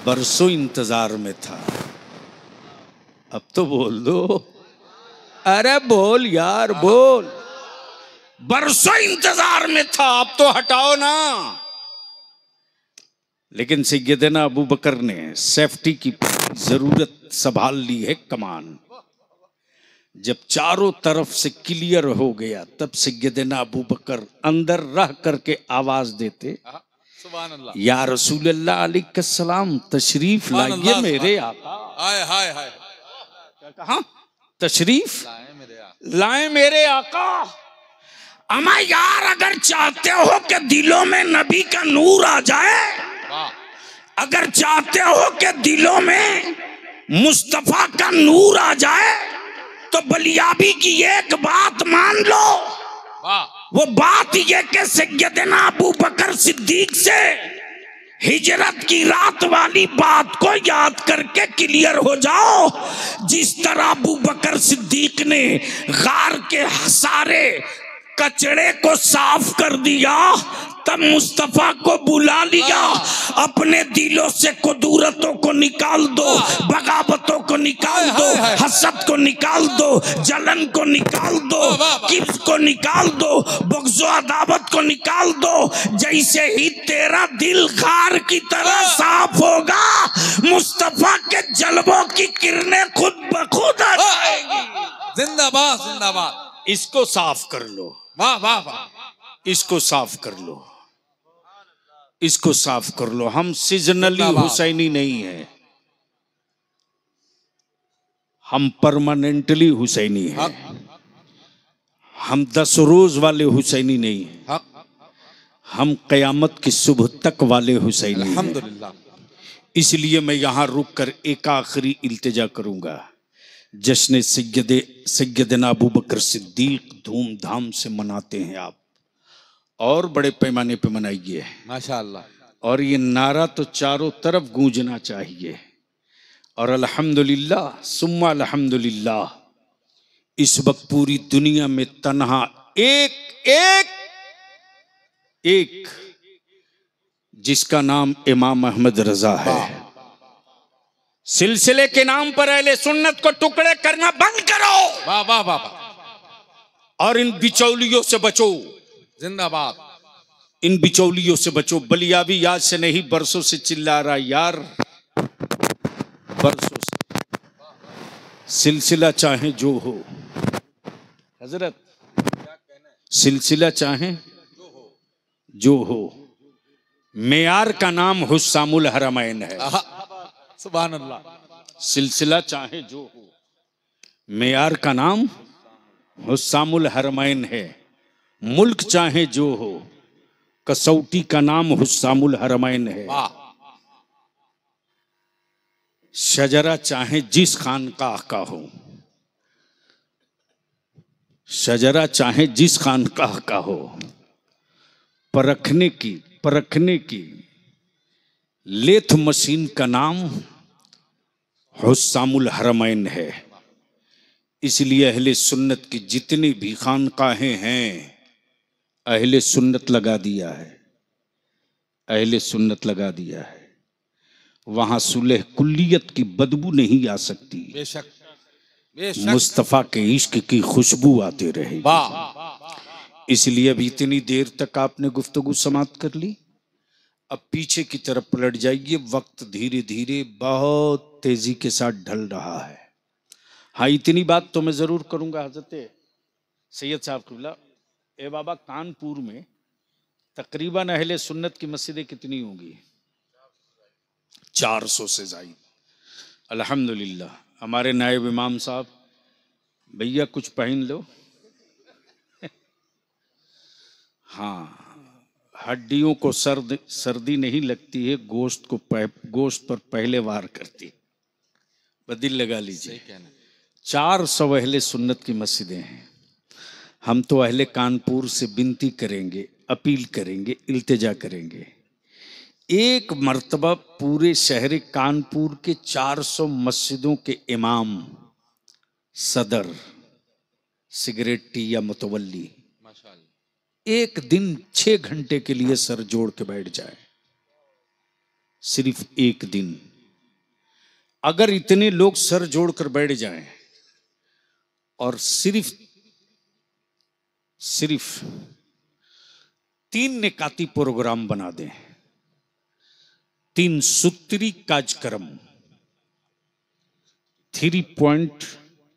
बरसों इंतजार में था। अब तो बोल दो, अरे बोल यार बोल, बरसों इंतजार में था, अब तो हटाओ ना। लेकिन सैयदना अबू बकर ने सेफ्टी की जरूरत संभाल ली है कमान। जब चारों तरफ से क्लियर हो गया तब सैयदना अबू बकर अंदर रह करके आवाज देते,
सुभान अल्लाह,
या रसूलुल्लाह अलैहिस्सलाम तशरीफ लाइए मेरे आका।
हाय हाय हाय।
क्या कहा? तशरीफ लाए मेरे आका। अमा यार, अगर चाहते हो कि दिलों में नबी का नूर आ जाए, अगर चाहते हो कि दिलों में मुस्तफा का नूर आ जाए, तो बलियाबी की एक बात मान लो। वो बात ये कि सैयदना अबू बकर सिद्दीक से हिजरत की रात वाली बात को याद करके क्लियर हो जाओ। जिस तरह अबू बकर सिद्दीक ने गार के सारे कचड़े को साफ कर दिया, तब मुस्तफा को बुला लिया। अपने दिलों से कुदूरतों को निकाल दो, बगावतों को निकाल दो, हसद को निकाल दो, जलन को निकाल दो, किब्स को निकाल दो, बुग़्ज़ व अदावत को निकाल दो। जैसे ही तेरा दिल खार की तरह साफ होगा, मुस्तफा के जलवों की किरणें खुद ब खुद आ जाएगी।
जिंदाबाद जिंदाबाद।
इसको साफ कर लो।
वाह वाह वाह।
इसको साफ कर लो, इसको साफ कर लो। हम सीजनली हुसैनी नहीं है, हम परमानेंटली हुसैनी है। हम 10 रोज वाले हुसैनी नहीं है, हम कयामत की सुबह तक वाले हुसैनी हैं।
अल्हम्दुलिल्लाह।
इसलिए मैं यहाँ रुक कर एक आखिरी इल्तिजा करूंगा। जश्न सैयदना अबू बकर सिद्दीक धूमधाम से मनाते हैं आप, और बड़े पैमाने पे मनाइए
माशाअल्लाह।
और ये नारा तो चारों तरफ गूंजना चाहिए। और अल्हम्दुलिल्लाह सुम्मा अल्हम्दुलिल्लाह, इस वक्त पूरी दुनिया में तन्हा एक जिसका नाम इमाम अहमद रजा है। सिलसिले के नाम पर अहले सुन्नत को टुकड़े करना बंद करो।
वाह वाह वाह।
और इन बिचौलियों से बचो।
जिंदाबाद।
इन बिचौलियों से बचो। बलिया भी आज से नहीं बरसों से चिल्ला रहा यार, बरसों से। सिलसिला चाहे जो हो हजरत, सिलसिला चाहे जो हो, मेयार का नाम हुस्सामुल हरमैन है।
सुभान अल्लाह।
सिलसिला चाहे जो हो, मेयार का नाम हुस्सामुल हरमैन है। मुल्क चाहे जो हो, कसौटी का नाम हुस्सामुल हरमैन है। शजरा चाहे जिस खानकाह का हो, शजरा चाहे जिस खानकाह का हो, परखने की लेथ मशीन का नाम हुस्सामुल हरमैन है। इसलिए अहले सुन्नत की जितनी भी खानकाहें हैं, अहले सुन्नत लगा दिया है, अहले सुन्नत लगा दिया है। वहां सुलह कुल्लियत की बदबू नहीं आ सकती,
बेशक
मुस्तफा के इश्क की खुशबू आती रहेगी। इसलिए अब इतनी देर तक आपने गुफ्तगू समाप्त कर ली। अब पीछे की तरफ पलट जाइए। वक्त धीरे धीरे बहुत तेजी के साथ ढल रहा है। हाँ, इतनी बात तो मैं जरूर करूंगा हजरत सैयद साहब किबला। ए बाबा, कानपुर में तकरीबन अहले सुन्नत की मस्जिदें कितनी होंगी? 400 से ज्यादा। अल्हम्दुलिल्लाह। हमारे नायब इमाम साहब, भैया कुछ पहन लो। हाँ, हड्डियों को सर्दी नहीं लगती है, गोश्त पर पहले वार करती। बदिल लगा लीजिए। 400 अहले सुन्नत की मस्जिदें हैं। हम तो अहले कानपुर से विनती करेंगे, अपील करेंगे, इल्तिजा करेंगे, एक मर्तबा पूरे शहर कानपुर के 400 मस्जिदों के इमाम, सदर, सिगरेटी या मुतवल्ली एक दिन 6 घंटे के लिए सर जोड़ के बैठ जाए। सिर्फ एक दिन। अगर इतने लोग सर जोड़कर बैठ जाएं और सिर्फ 3 निकाती प्रोग्राम बना दें, 3 सूत्री कार्यक्रम, 3 पॉइंट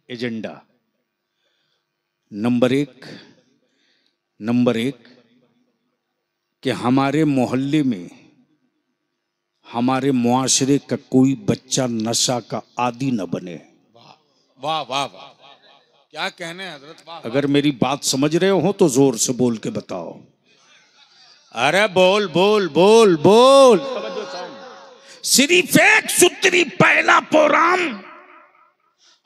एजेंडा। नंबर एक कि हमारे मोहल्ले में, हमारे मुआशरे का कोई बच्चा नशा का आदी न बने।
वाह वाह वाह, क्या कहने हैं हजरत। वाह।
अगर मेरी बात समझ रहे हो तो जोर से बोल के बताओ। अरे बोल बोल बोल बोल। सिर्फ एक सूत्री पहला प्रोग्राम,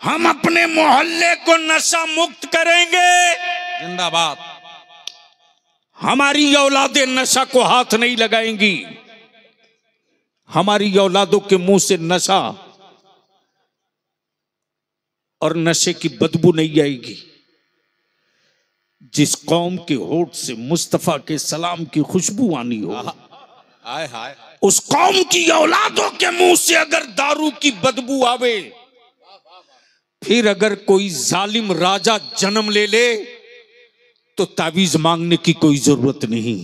हम अपने मोहल्ले को नशा मुक्त करेंगे।
जिंदाबाद।
हमारी औलादें नशा को हाथ नहीं लगाएंगी, हमारी औलादों के मुंह से नशा और नशे की बदबू नहीं आएगी। जिस कौम के होठ से मुस्तफा के सलाम की खुशबू आनी हो,
हाय हाय,
उस कौम की औलादों के मुंह से अगर दारू की बदबू आवे, फिर अगर कोई जालिम राजा जन्म ले ले तो तावीज मांगने की कोई जरूरत नहीं,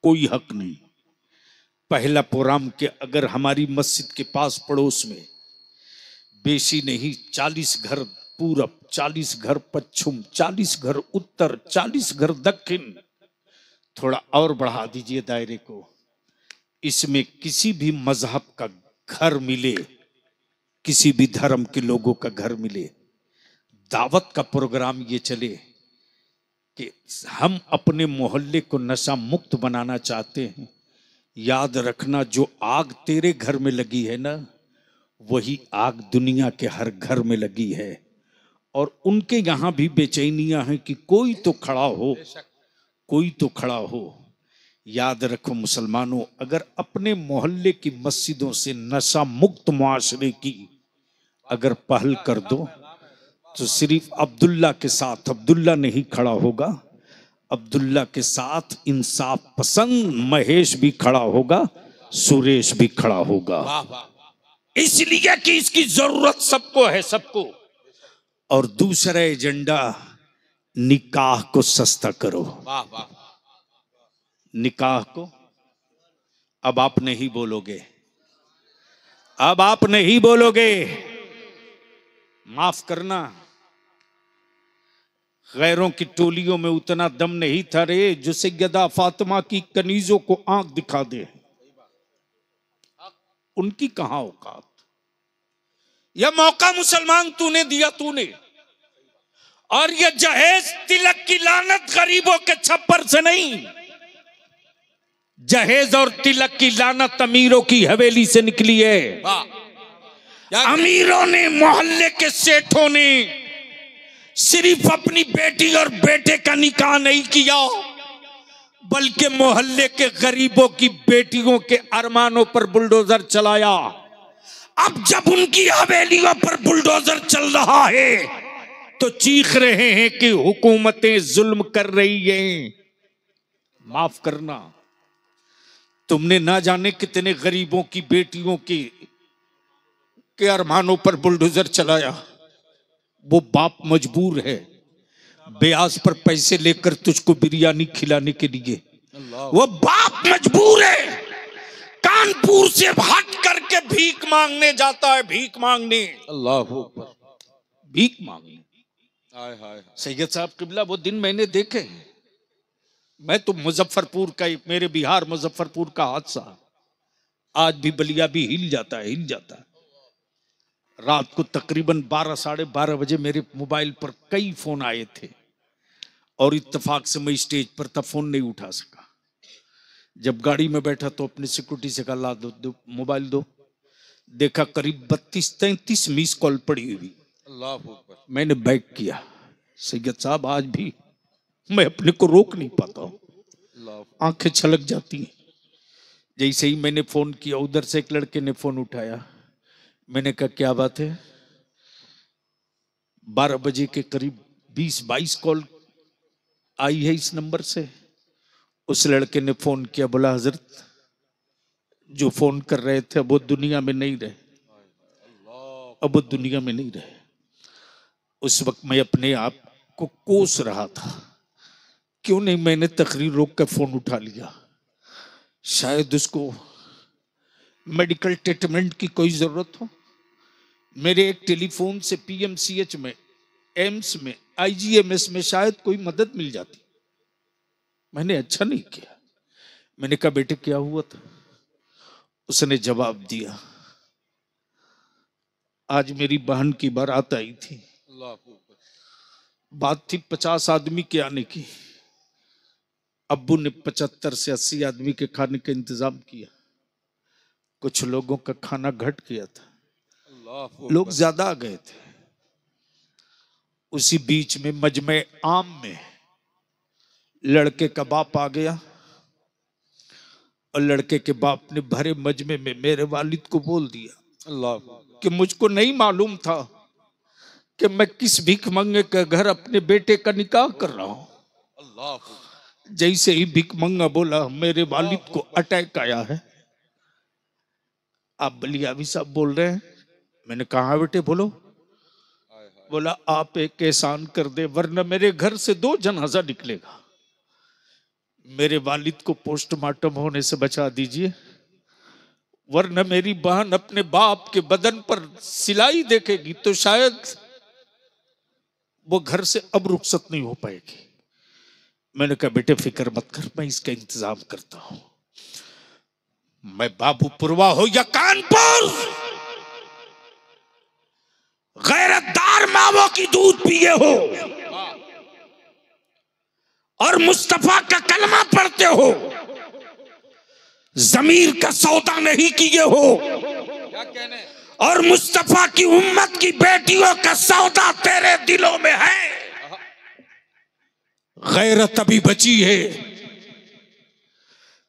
कोई हक नहीं। पहला प्रोग्राम के अगर हमारी मस्जिद के पास पड़ोस में बेशी नहीं 40 घर पूरब, 40 घर पश्चिम, 40 घर उत्तर, 40 घर दक्षिण, थोड़ा और बढ़ा दीजिए दायरे को, इसमें किसी भी मजहब का घर मिले, किसी भी धर्म के लोगों का घर मिले, दावत का प्रोग्राम ये चले कि हम अपने मोहल्ले को नशा मुक्त बनाना चाहते हैं। याद रखना, जो आग तेरे घर में लगी है ना, वही आग दुनिया के हर घर में लगी है। और उनके यहां भी बेचैनियां हैं कि कोई तो खड़ा हो, कोई तो खड़ा हो। याद रखो मुसलमानों, अगर अपने मोहल्ले की मस्जिदों से नशा मुक्त मुआशरे की अगर पहल कर दो, तो सिर्फ अब्दुल्ला के साथ अब्दुल्ला नहीं खड़ा होगा, अब्दुल्ला के साथ इंसाफ पसंद महेश भी खड़ा होगा, सुरेश भी खड़ा होगा। इसलिए कि इसकी जरूरत सबको है, सबको। और दूसरा एजेंडा, निकाह को सस्ता करो। निकाह को अब आप नहीं बोलोगे, अब आप नहीं बोलोगे। माफ करना, गैरों की टोलियों में उतना दम नहीं था रे जो सैयदा फातिमा की कनीजों को आंख दिखा दे। उनकी कहां औकात। यह मौका मुसलमान तूने दिया, तूने। और यह जहेज तिलक की लानत गरीबों के छप्पर से नहीं, जहेज और तिलक की लानत अमीरों की हवेली से निकली है। अमीरों ने, मोहल्ले के सेठों ने सिर्फ अपनी बेटी और बेटे का निकाह नहीं किया, बल्कि मोहल्ले के गरीबों की बेटियों के अरमानों पर बुलडोजर चलाया। अब जब उनकी हवेलियों पर बुलडोजर चल रहा है तो चीख रहे हैं कि हुकूमतें जुल्म कर रही हैं। माफ करना, तुमने ना जाने कितने गरीबों की बेटियों के अरमानों पर बुलडोजर चलाया। वो बाप मजबूर है ब्याज पर पैसे लेकर तुझको बिरयानी खिलाने के लिए। वो बाप मजबूर है, कानपुर से हट करके भीख मांगने जाता है, भीख मांगने। अल्लाह अकबर, भीख मांगने।
हाय हाय।
सैयद साहब किबला वो दिन मैंने देखे। मैं तो मुजफ्फरपुर का, मेरे बिहार मुजफ्फरपुर का हादसा आज भी बलिया भी हिल जाता है, हिल जाता है। रात को तकरीबन 12 साढ़े 12 बजे मेरे मोबाइल पर कई फोन आए थे और इत्तेफाक से मैं स्टेज पर था, फोन नहीं उठा सका। जब गाड़ी में बैठा तो अपने सिक्योरिटी से कहा ला दो मोबाइल दो। देखा करीब 32-33 मिस कॉल पड़ी हुई।
अल्लाह अकबर।
मैंने बैक किया। सैयद साहब आज भी मैं अपने को रोक नहीं पाता हूं, आंखें छलक जाती हैं। जैसे ही मैंने फोन किया उधर से एक लड़के ने फोन उठाया। मैंने कहा क्या बात है। 12 बजे के करीब 20-22 कॉल आई है इस नंबर से। उस लड़के ने फोन किया, बोला हजरत जो फोन कर रहे थे वो दुनिया में नहीं रहे, अब वो दुनिया में नहीं रहे। उस वक्त मैं अपने आप को कोस रहा था, क्यों नहीं मैंने तकरीर रोक कर फोन उठा लिया। शायद उसको मेडिकल ट्रीटमेंट की कोई जरूरत हो। मेरे एक टेलीफोन से पीएमसीएच में, एम्स में, आईजीएमएस में शायद कोई मदद मिल जाती। मैंने अच्छा नहीं किया। मैंने कहा बेटे क्या हुआ था। उसने जवाब दिया, आज मेरी बहन की बारात आई थी। बात थी 50 आदमी के आने की। अब्बू ने 75 से 80 आदमी के खाने का इंतजाम किया। कुछ लोगों का खाना घट गया था, लोग ज्यादा आ गए थे। उसी बीच में मजमे आम में लड़के का बाप आ गया और लड़के के बाप ने भरे मजमे में मेरे वालिद को बोल दिया अल्लाह कि मुझको नहीं मालूम था कि मैं किस भीख मंगे के घर अपने बेटे का निकाह कर रहा हूं। अल्लाह। जैसे ही भीख मंगा बोला मेरे वालिद को अटैक आया है। आप बलियावी साहब बोल रहे हैं। मैंने कहा बेटे बोलो। बोला आप एक एहसान कर दे वरना मेरे घर से 2 जनाजा निकलेगा। मेरे वालिद को पोस्टमार्टम होने से बचा दीजिए वरना मेरी बहन अपने बाप के बदन पर सिलाई देखेगी तो शायद वो घर से अब रुखसत नहीं हो पाएगी। मैंने कहा बेटे फिक्र मत कर, मैं इसका इंतजाम करता हूं। मैं बाबूपुरवा हो या कानपुर, गैरतदार मावों की दूध पिए हो और मुस्तफा का कलमा पढ़ते हो, जमीर का सौदा नहीं किए हो
क्या कहने?
और मुस्तफा की उम्मत की बेटियों का सौदा तेरे दिलों में है। गैरत अभी बची है,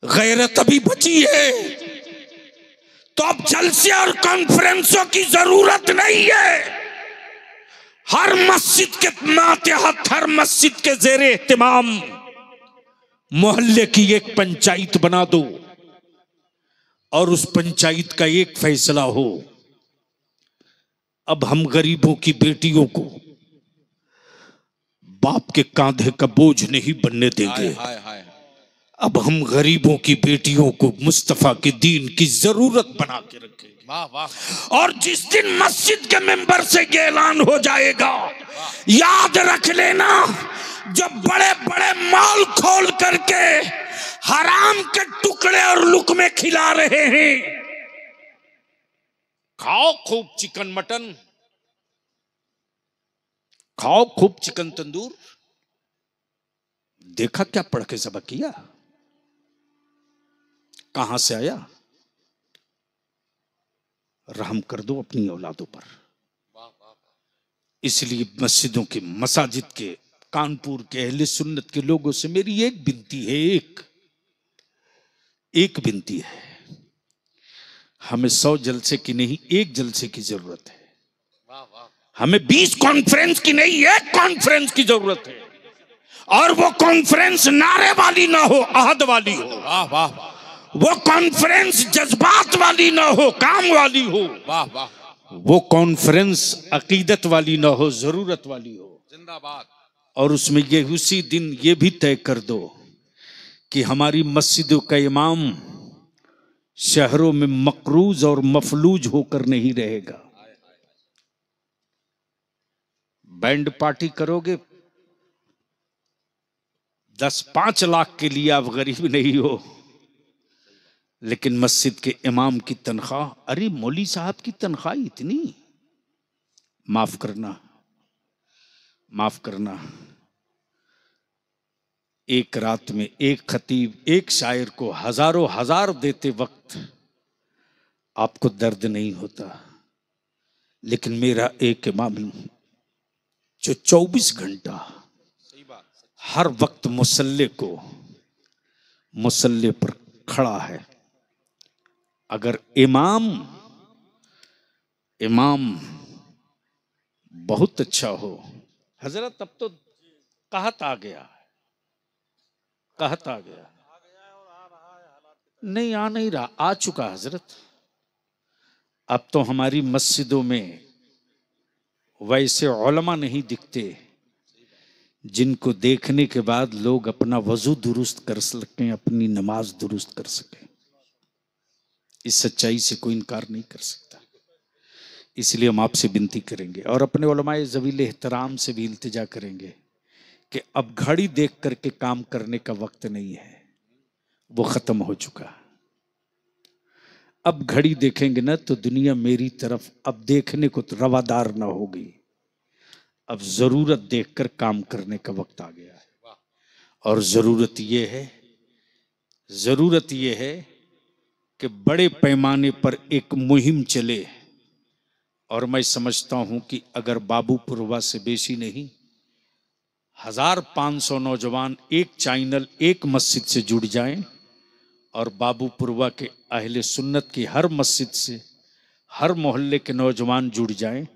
गैरत अभी बची है। तो अब जलसे और कॉन्फ्रेंसों की जरूरत नहीं है। हर मस्जिद के मातहत, हर मस्जिद के जेरे एहतिमाम मोहल्ले की एक पंचायत बना दो और उस पंचायत का एक फैसला हो, अब हम गरीबों की बेटियों को बाप के कांधे का बोझ नहीं बनने देंगे।
हाय हाय।
अब हम गरीबों की बेटियों को मुस्तफा के दीन की जरूरत बना के रखेंगे।
वाह वाह।
और जिस दिन मस्जिद के मेंबर से ये ऐलान हो जाएगा, याद रख लेना, जब बड़े बड़े मॉल खोल करके हराम के टुकड़े और लुकमे खिला रहे हैं, खाओ खूब चिकन मटन, खाओ खूब चिकन तंदूर। देखा क्या पढ़ के सबक किया, कहां से आया? रहम कर दो अपनी औलादों पर। इसलिए मस्जिदों के, मसाजिद के, कानपुर के अहले सुन्नत के लोगों से मेरी एक विनती है, एक विनती है, हमें 100 जलसे की नहीं, एक जलसे की जरूरत है। हमें 20 कॉन्फ्रेंस की नहीं, एक कॉन्फ्रेंस की जरूरत है। और वो कॉन्फ्रेंस नारे वाली ना हो, अहद वाली हो।
वाह वाह।
वो कॉन्फ्रेंस जज्बात वाली ना हो, काम वाली हो।
वाह वाह।
वो कॉन्फ्रेंस अकीदत वाली ना हो, जरूरत वाली हो।
जिंदाबाद।
और उसमें ये उसी दिन ये भी तय कर दो कि हमारी मस्जिदों का इमाम शहरों में मकरूज और मफलूज होकर नहीं रहेगा। बैंड पार्टी करोगे, 10-5 लाख के लिए आप गरीब नहीं हो, लेकिन मस्जिद के इमाम की तनख्वाह, अरे मौली साहब की तनख्वाह इतनी, माफ करना, माफ करना, एक रात में एक खतीब, एक शायर को हजारों हजार देते वक्त आपको दर्द नहीं होता, लेकिन मेरा एक इमाम जो 24 घंटा हर वक्त मुसल्ले पर खड़ा है, अगर इमाम बहुत अच्छा हो, हजरत अब तो कहत आ गया, कहत आ गया, नहीं आ नहीं रहा, आ चुका हजरत। अब तो हमारी मस्जिदों में वैसे उलमा नहीं दिखते जिनको देखने के बाद लोग अपना वजू दुरुस्त कर सकें, अपनी नमाज दुरुस्त कर सकें। इस सच्चाई से कोई इनकार नहीं कर सकता। इसलिए हम आपसे विनती करेंगे और अपने उलमाए ज़वील एहतराम से भी इल्तिजा करेंगे कि अब घड़ी देख करके काम करने का वक्त नहीं है, वो ख़त्म हो चुका। अब घड़ी देखेंगे ना तो दुनिया मेरी तरफ अब देखने को तो रवादार ना होगी। अब ज़रूरत देखकर काम करने का वक्त आ गया है। और ज़रूरत ये है कि बड़े पैमाने पर एक मुहिम चले। और मैं समझता हूं कि अगर बाबूपुरवा से बेशी नहीं 1500 नौजवान एक चैनल, एक मस्जिद से जुड़ जाएं और बाबूपुरवा के अहले सुन्नत की हर मस्जिद से, हर मोहल्ले के नौजवान जुड़ जाएं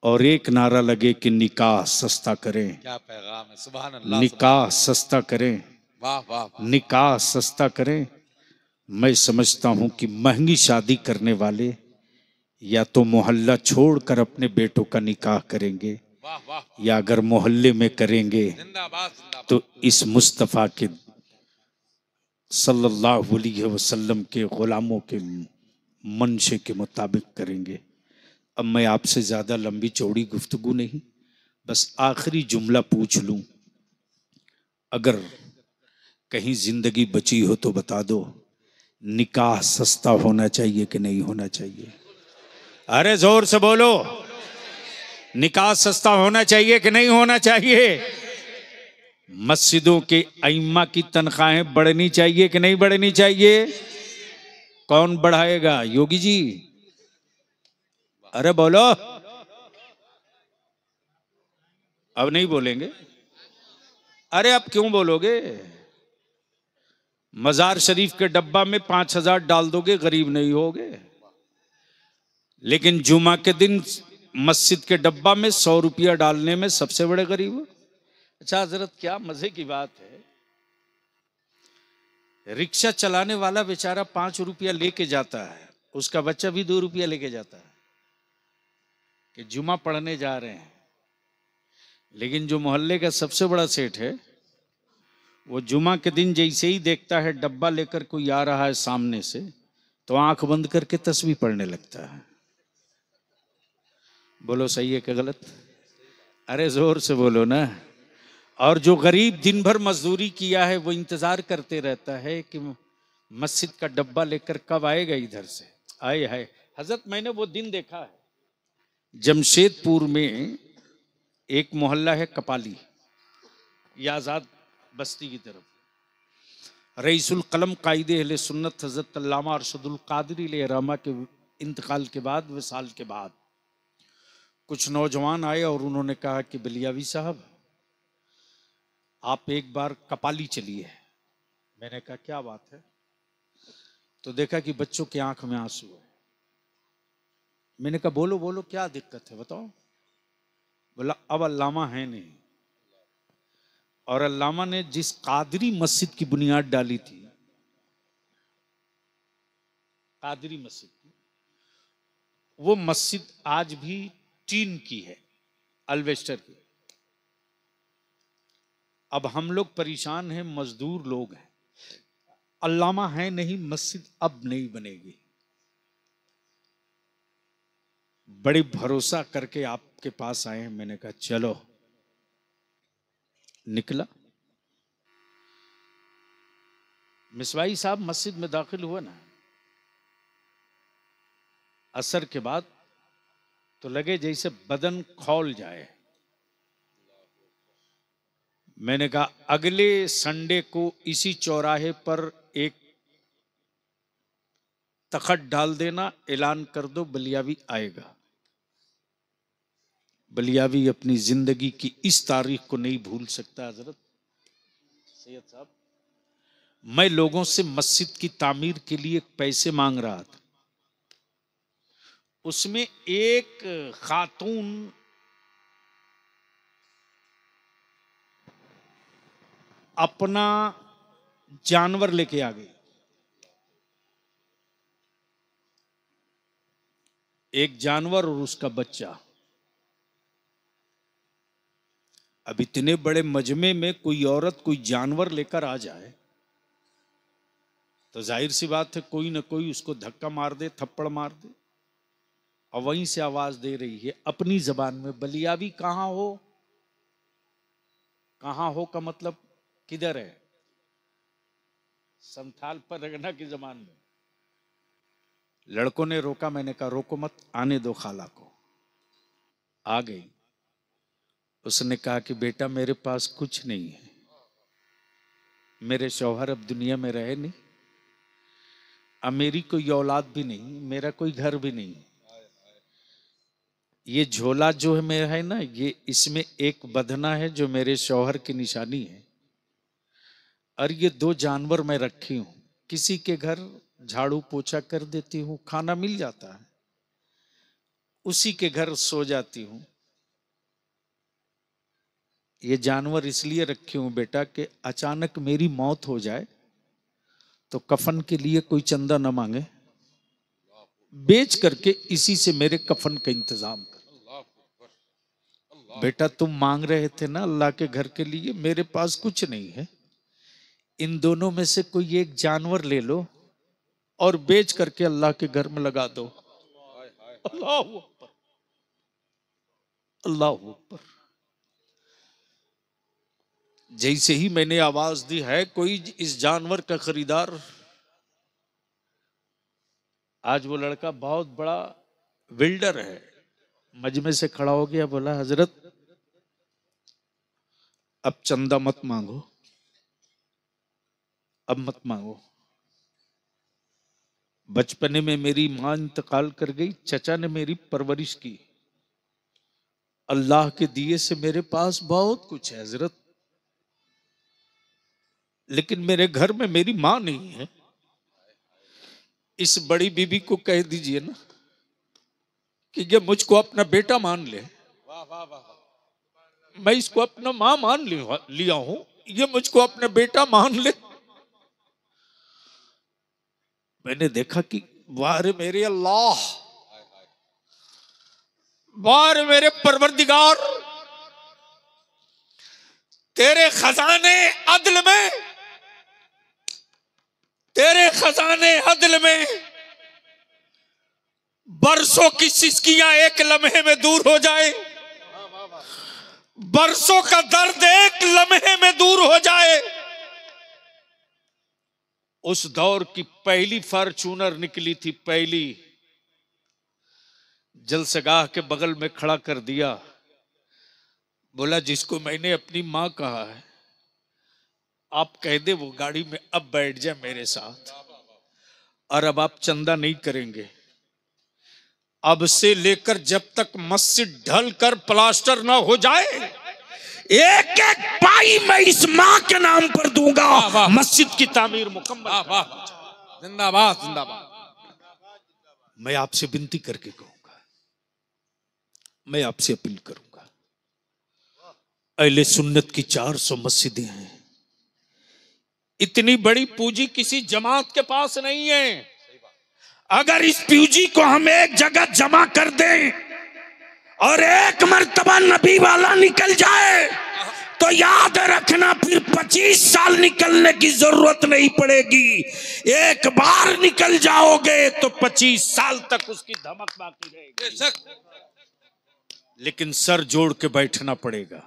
और एक नारा लगे कि निकाह सस्ता करें।
क्या पैगाम है, सुभान अल्लाह।
निकाह सस्ता करें,
वाह वाह।
निकाह सस्ता करें। मैं समझता हूं कि महंगी शादी करने वाले या तो मोहल्ला छोड़कर अपने बेटों का निकाह करेंगे,
वाह वाह,
या अगर मोहल्ले में करेंगे
जिंदाबाद जिंदाबाद।
तो इस मुस्तफ़ा के सल्लल्लाहु अलैहि वसल्लम के गुलामों के मंशे के मुताबिक करेंगे। अब मैं आपसे ज़्यादा लंबी चौड़ी गुफ्तगू नहीं, बस आखिरी जुमला पूछ लूं, अगर कहीं जिंदगी बची हो तो बता दो, निकाह सस्ता होना चाहिए कि नहीं होना चाहिए? अरे जोर से बोलो, निकाह सस्ता होना चाहिए कि नहीं होना चाहिए? मस्जिदों के अइम्मा की तनख्वाहें बढ़नी चाहिए कि नहीं बढ़नी चाहिए? कौन बढ़ाएगा? योगी जी? अरे बोलो, अब नहीं बोलेंगे? अरे अब क्यों बोलोगे? मजार शरीफ के डब्बा में 5000 डाल दोगे, गरीब नहीं होगे। लेकिन जुमा के दिन मस्जिद के डब्बा में 100 रुपया डालने में सबसे बड़े गरीब हो। अच्छा हजरत, क्या मजे की बात है, रिक्शा चलाने वाला बेचारा 5 रुपया लेके जाता है, उसका बच्चा भी 2 रुपया लेके जाता है कि जुमा पढ़ने जा रहे हैं। लेकिन जो मोहल्ले का सबसे बड़ा सेठ है वो जुमा के दिन जैसे ही देखता है डब्बा लेकर कोई आ रहा है सामने से, तो आंख बंद करके तस्बीह पढ़ने लगता है। बोलो सही है कि गलत? अरे जोर से बोलो ना। और जो गरीब दिन भर मजदूरी किया है वो इंतजार करते रहता है कि मस्जिद का डब्बा लेकर कब आएगा इधर से। आए है हजरत, मैंने वो दिन देखा है। जमशेदपुर में एक मोहल्ला है कपाली, ये आजाद बस्ती की तरफ। रईसुल कलम कायदे अहले सुन्नत हजरत अल्लामा अरशदुल कादरी रहमा के इंतकाल के बाद, विसाल के बाद, कुछ नौजवान आए और उन्होंने कहा कि बलियावी साहब आप एक बार कपाली चलिए। मैंने कहा क्या बात है? तो देखा कि बच्चों की आंख में आंसू है। मैंने कहा बोलो बोलो क्या दिक्कत है बताओ। बोला अब अल्लामा है नहीं, और अल्लामा ने जिस कादरी मस्जिद की बुनियाद डाली थी, कादरी मस्जिद की, वो मस्जिद आज भी टीन की है, अल्वेस्टर की। अब हम लोग परेशान हैं, मजदूर लोग हैं, अल्लामा है नहीं, मस्जिद अब नहीं बनेगी। बड़े भरोसा करके आपके पास आए हैं। मैंने कहा चलो। निकला, मिसवाई साहब मस्जिद में दाखिल हुआ ना, असर के बाद तो लगे जैसे बदन खौल जाए। मैंने कहा अगले संडे को इसी चौराहे पर एक तखत डाल देना, ऐलान कर दो बलियावी आएगा। बलियावी अपनी जिंदगी की इस तारीख को नहीं भूल सकता। हजरत सैयद साहब, मैं लोगों से मस्जिद की तामीर के लिए पैसे मांग रहा था, उसमें एक खातून अपना जानवर लेके आ गई। एक जानवर और उसका बच्चा। अब इतने बड़े मजमे में कोई औरत कोई जानवर लेकर आ जाए तो जाहिर सी बात है कोई ना कोई उसको धक्का मार दे, थप्पड़ मार दे। और वहीं से आवाज दे रही है अपनी जबान में, बलियावी कहां हो? कहां हो का मतलब किधर है? संथाल पर रगना की जबान में। लड़कों ने रोका, मैंने कहा रोको मत, आने दो खाला को। आ गई। उसने कहा कि बेटा मेरे पास कुछ नहीं है, मेरे शौहर अब दुनिया में रहे नहीं, अब मेरी कोई औलाद भी नहीं, मेरा कोई घर भी नहीं। ये झोला जो है मेरा है ना, ये इसमें एक बधना है जो मेरे शौहर की निशानी है, और ये 2 जानवर मैं रखी हूं। किसी के घर झाड़ू पोछा कर देती हूँ, खाना मिल जाता है, उसी के घर सो जाती हूँ। ये जानवर इसलिए रखे हूं बेटा कि अचानक मेरी मौत हो जाए तो कफन के लिए कोई चंदा न मांगे, बेच करके इसी से मेरे कफन का इंतजाम कर। बेटा तुम मांग रहे थे ना अल्लाह के घर के लिए, मेरे पास कुछ नहीं है, इन दोनों में से कोई एक जानवर ले लो और बेच करके अल्लाह के घर में लगा दो। अल्लाह अकबर, अल्लाह अकबर। जैसे ही मैंने आवाज दी है कोई इस जानवर का खरीदार, आज वो लड़का बहुत बड़ा बिल्डर है, मजमे से खड़ा हो गया, बोला हजरत अब चंदा मत मांगो, अब मत मांगो। बचपने में मेरी मां इंतकाल कर गई, चचा ने मेरी परवरिश की, अल्लाह के दिए से मेरे पास बहुत कुछ है हजरत, लेकिन मेरे घर में मेरी मां नहीं है। इस बड़ी बीबी को कह दीजिए ना कि ये मुझको अपना बेटा मान ले, मैं इसको अपना मां मान लिया हूं, ये मुझको अपना बेटा मान ले। मैंने देखा कि वाह मेरे अल्लाह, वाह मेरे परवरदिगार, तेरे खजाने अदल में, तेरे खजाने अदल में बरसों की सिसकियां एक लम्हे में दूर हो जाए, बरसों का दर्द एक लम्हे में दूर हो जाए। उस दौर की पहली फॉर्च्यूनर निकली थी, पहली, जलसगाह के बगल में खड़ा कर दिया, बोला जिसको मैंने अपनी मां कहा है आप कह दे वो गाड़ी में अब बैठ जाए मेरे साथ, और अब आप चंदा नहीं करेंगे। अब से लेकर जब तक मस्जिद ढल कर प्लास्टर ना हो जाए, एक एक पाई मैं इस मां के नाम पर दूंगा, मस्जिद की तामीर मुकम्मल।
जिंदाबाद जिंदाबाद।
मैं आपसे विनती करके कहूंगा, मैं आपसे अपील करूंगा, अहले सुन्नत की 400 मस्जिदें हैं, इतनी बड़ी पूंजी किसी जमात के पास नहीं है। अगर इस पूंजी को हम एक जगह जमा कर दें और एक मर्तबा नबी वाला निकल जाए तो याद रखना फिर 25 साल निकलने की जरूरत नहीं पड़ेगी। एक बार निकल जाओगे तो 25 साल तक उसकी धमक बाकी रहेगी। लेकिन सर जोड़ के बैठना पड़ेगा।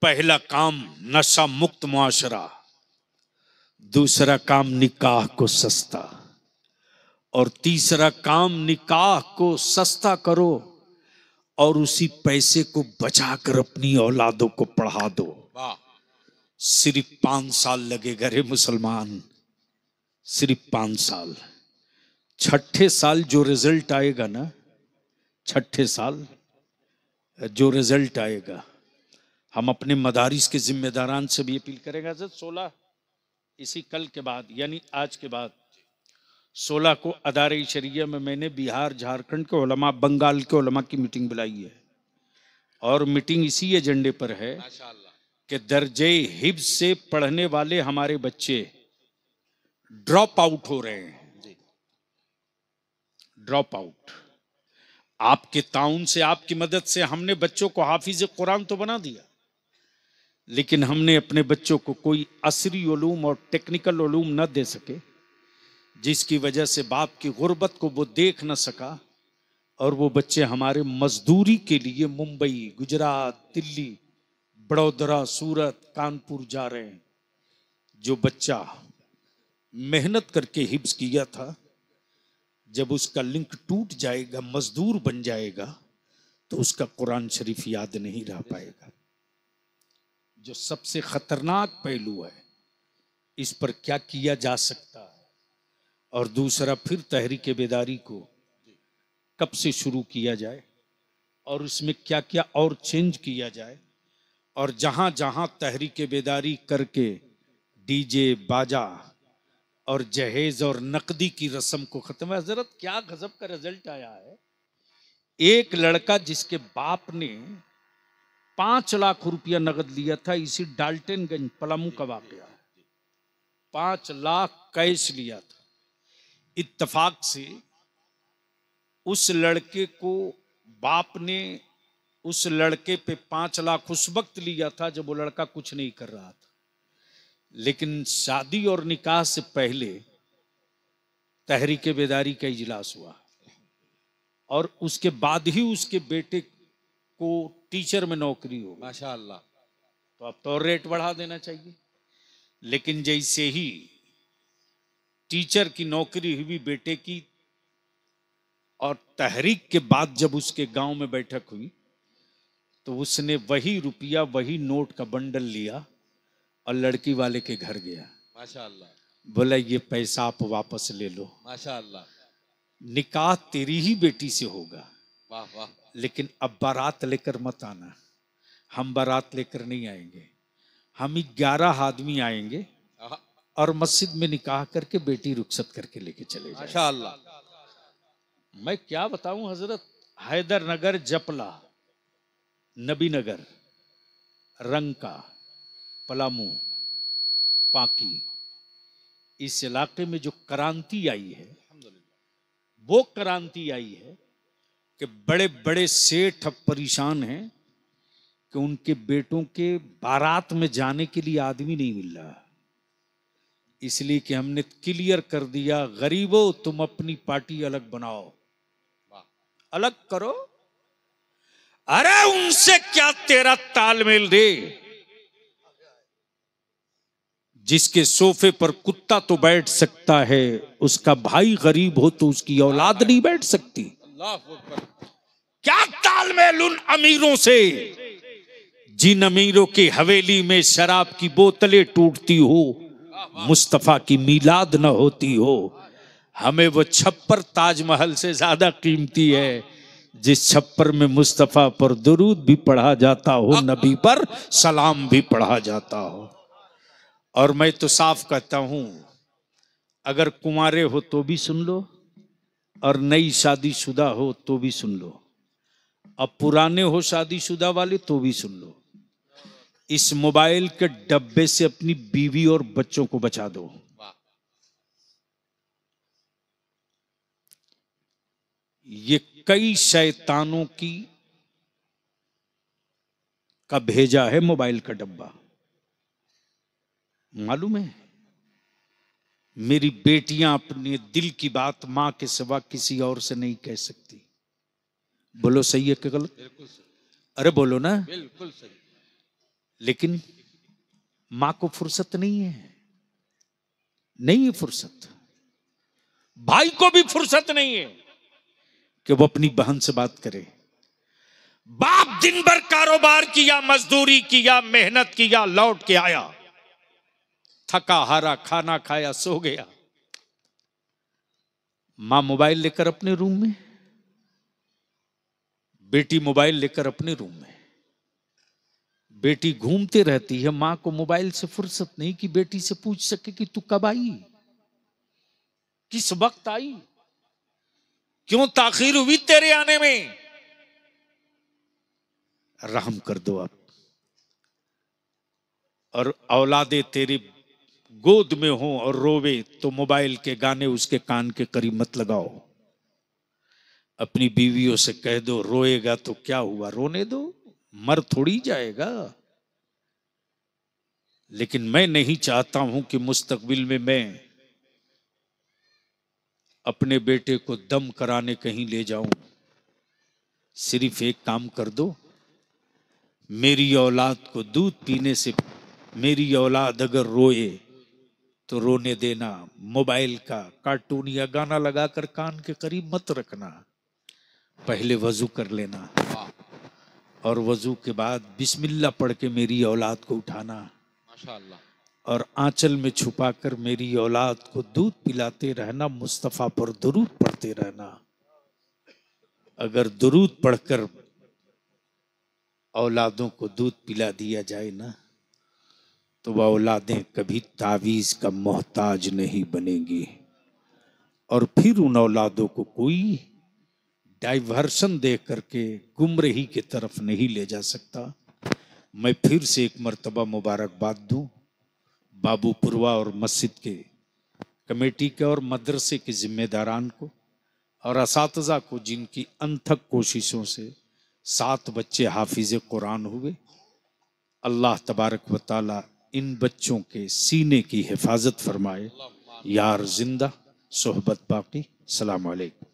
पहला काम नशा मुक्त मुआशरा, दूसरा काम निकाह को सस्ता, और तीसरा काम निकाह को सस्ता करो और उसी पैसे को बचाकर अपनी औलादों को पढ़ा दो। सिर्फ 5 साल लगेगा रे मुसलमान, सिर्फ 5 साल। छठे साल जो रिजल्ट आएगा ना, छठे साल जो रिजल्ट आएगा, हम अपने मदारिस के जिम्मेदारान से भी अपील करेंगे। 16 इसी कल के बाद यानी आज के बाद 16 को अदारे शरिया में मैंने बिहार झारखंड के उलमा, बंगाल के उलमा की मीटिंग बुलाई है, और मीटिंग इसी एजेंडे पर है कि दर्जे हिफ्ज से पढ़ने वाले हमारे बच्चे ड्रॉप आउट हो रहे हैं। Drop out. आपके ताउन से, आपकी मदद से हमने बच्चों को हाफिज कुरान तो बना दिया, लेकिन हमने अपने बच्चों को कोई असरी उलूम और टेक्निकल उलूम न दे सके, जिसकी वजह से बाप की गुर्बत को वो देख न सका, और वो बच्चे हमारे मजदूरी के लिए मुंबई, गुजरात, दिल्ली, बड़ौदरा, सूरत, कानपुर जा रहे हैं। जो बच्चा मेहनत करके हिफ्ज किया था, जब उसका लिंक टूट जाएगा, मजदूर बन जाएगा, तो उसका कुरान शरीफ याद नहीं रह पाएगा। जो सबसे खतरनाक पहलू है, इस पर क्या किया जा सकता है, और दूसरा फिर तहरीक बेदारी को कब से शुरू किया जाए और उसमें क्या क्या और चेंज किया जाए, और जहां जहां तहरीक बेदारी करके डीजे बाजा और जहेज और नकदी की रस्म को खत्म है। हजरत क्या गजब का रिजल्ट आया है। एक लड़का जिसके बाप ने 5 लाख रुपया नगद लिया था, इसी डाल्टनगंज पलामू का वाकया है, 5 लाख कैश लिया था। इत्तफाक से उस लड़के को बाप ने उस लड़के पे 5 लाख उस वक्त लिया था जब वो लड़का कुछ नहीं कर रहा था, लेकिन शादी और निकाह से पहले तहरीक बेदारी का इजलास हुआ, और उसके बाद ही उसके बेटे को टीचर में नौकरी हो।
माशाअल्लाह।
तो अब तो रेट बढ़ा देना चाहिए। लेकिन जैसे ही टीचर की नौकरी हुई बेटे की, और तहरीक के बाद जब उसके गांव में बैठक हुई, तो उसने वही रुपया, वही नोट का बंडल लिया और लड़की वाले के घर गया।
माशाअल्लाह।
बोला ये पैसा आप वापस ले लो,
माशाअल्लाह।
निकाह तेरी ही बेटी से होगा,
वाह वाह।
लेकिन अब बारात लेकर मत आना। हम बारात लेकर नहीं आएंगे, हम 11 आदमी आएंगे और मस्जिद में निकाह करके बेटी रुखसत करके लेके चले जाएंगे।
माशाअल्लाह।
मैं क्या बताऊं हजरत, हैदर नगर, जपला, नबी नगर, रंका, पलामू, पाकी, इस इलाके में जो क्रांति आई है, वो क्रांति आई है कि बड़े बड़े सेठ अब परेशान हैं कि उनके बेटों के बारात में जाने के लिए आदमी नहीं मिल रहा, इसलिए कि हमने क्लियर कर दिया, गरीबों तुम अपनी पार्टी अलग बनाओ, अलग करो। अरे उनसे क्या तेरा तालमेल रे? जिसके सोफे पर कुत्ता तो बैठ सकता है, उसका भाई गरीब हो तो उसकी औलाद नहीं बैठ सकती। क्या तालमेल उन अमीरों से जिन अमीरों की हवेली में शराब की बोतलें टूटती हो, मुस्तफा की मीलाद न होती हो। हमें वो छप्पर ताजमहल से ज्यादा कीमती है जिस छप्पर में मुस्तफा पर दुरूद भी पढ़ा जाता हो, नबी पर सलाम भी पढ़ा जाता हो। और मैं तो साफ कहता हूं, अगर कुंवारे हो तो भी सुन लो और नई शादीशुदा हो तो भी सुन लो, अब पुराने हो शादीशुदा वाले तो भी सुन लो। इस मोबाइल के डब्बे से अपनी बीवी और बच्चों को बचा दो। ये कई शैतानों का भेजा है मोबाइल का डब्बा, मालूम है? मेरी बेटियां अपने दिल की बात मां के सिवा किसी और से नहीं कह सकती। बोलो सही है कि गलत? अरे बोलो ना।
बिल्कुल सही।
लेकिन मां को फुर्सत नहीं है, नहीं है फुर्सत। भाई को भी फुर्सत नहीं है कि वो अपनी बहन से बात करे। बाप दिन भर कारोबार किया, मजदूरी किया, मेहनत किया, लौट के आया, थका हारा खाना खाया, सो गया। मां मोबाइल लेकर अपने रूम में, बेटी मोबाइल लेकर अपने रूम में। बेटी घूमते रहती है, मां को मोबाइल से फुर्सत नहीं कि बेटी से पूछ सके कि तू कब आई, किस वक्त आई, क्यों ताखीर हुई तेरे आने में। रहम कर दो अब। और औलादे तेरी गोद में हो और रोवे तो मोबाइल के गाने उसके कान के करीब मत लगाओ। अपनी बीवियों से कह दो, रोएगा तो क्या हुआ, रोने दो, मर थोड़ी जाएगा। लेकिन मैं नहीं चाहता हूं कि मुस्तकबिल में मैं अपने बेटे को दम कराने कहीं ले जाऊं। सिर्फ एक काम कर दो, मेरी औलाद को दूध पीने से, मेरी औलाद अगर रोए तो रोने देना, मोबाइल का कार्टून या गाना लगाकर कान के करीब मत रखना। पहले वजू कर लेना और वजू के बाद बिस्मिल्लाह पढ़ के मेरी औलाद को उठाना,
माशाअल्लाह,
और आंचल में छुपाकर मेरी औलाद को दूध पिलाते रहना, मुस्तफा पर दुरूद पढ़ते रहना। अगर दुरूद पढ़कर औलादों को दूध पिला दिया जाए ना, तो वह औलादें कभी तावीज का मोहताज नहीं बनेंगी और फिर उन औलादों को कोई डाइवर्शन दे करके गुमराही की तरफ नहीं ले जा सकता। मैं फिर से एक मर्तबा मुबारकबाद दूं बाबूपुरवा और मस्जिद के कमेटी के और मदरसे के जिम्मेदारान को और असातिज़ा को, जिनकी अनथक कोशिशों से 7 बच्चे हाफिज़ कुरान हुए। अल्लाह तबारक व तआला इन बच्चों के सीने की हिफाजत फरमाए। यार जिंदा सोहबत बाकी। सलाम अलैकुम।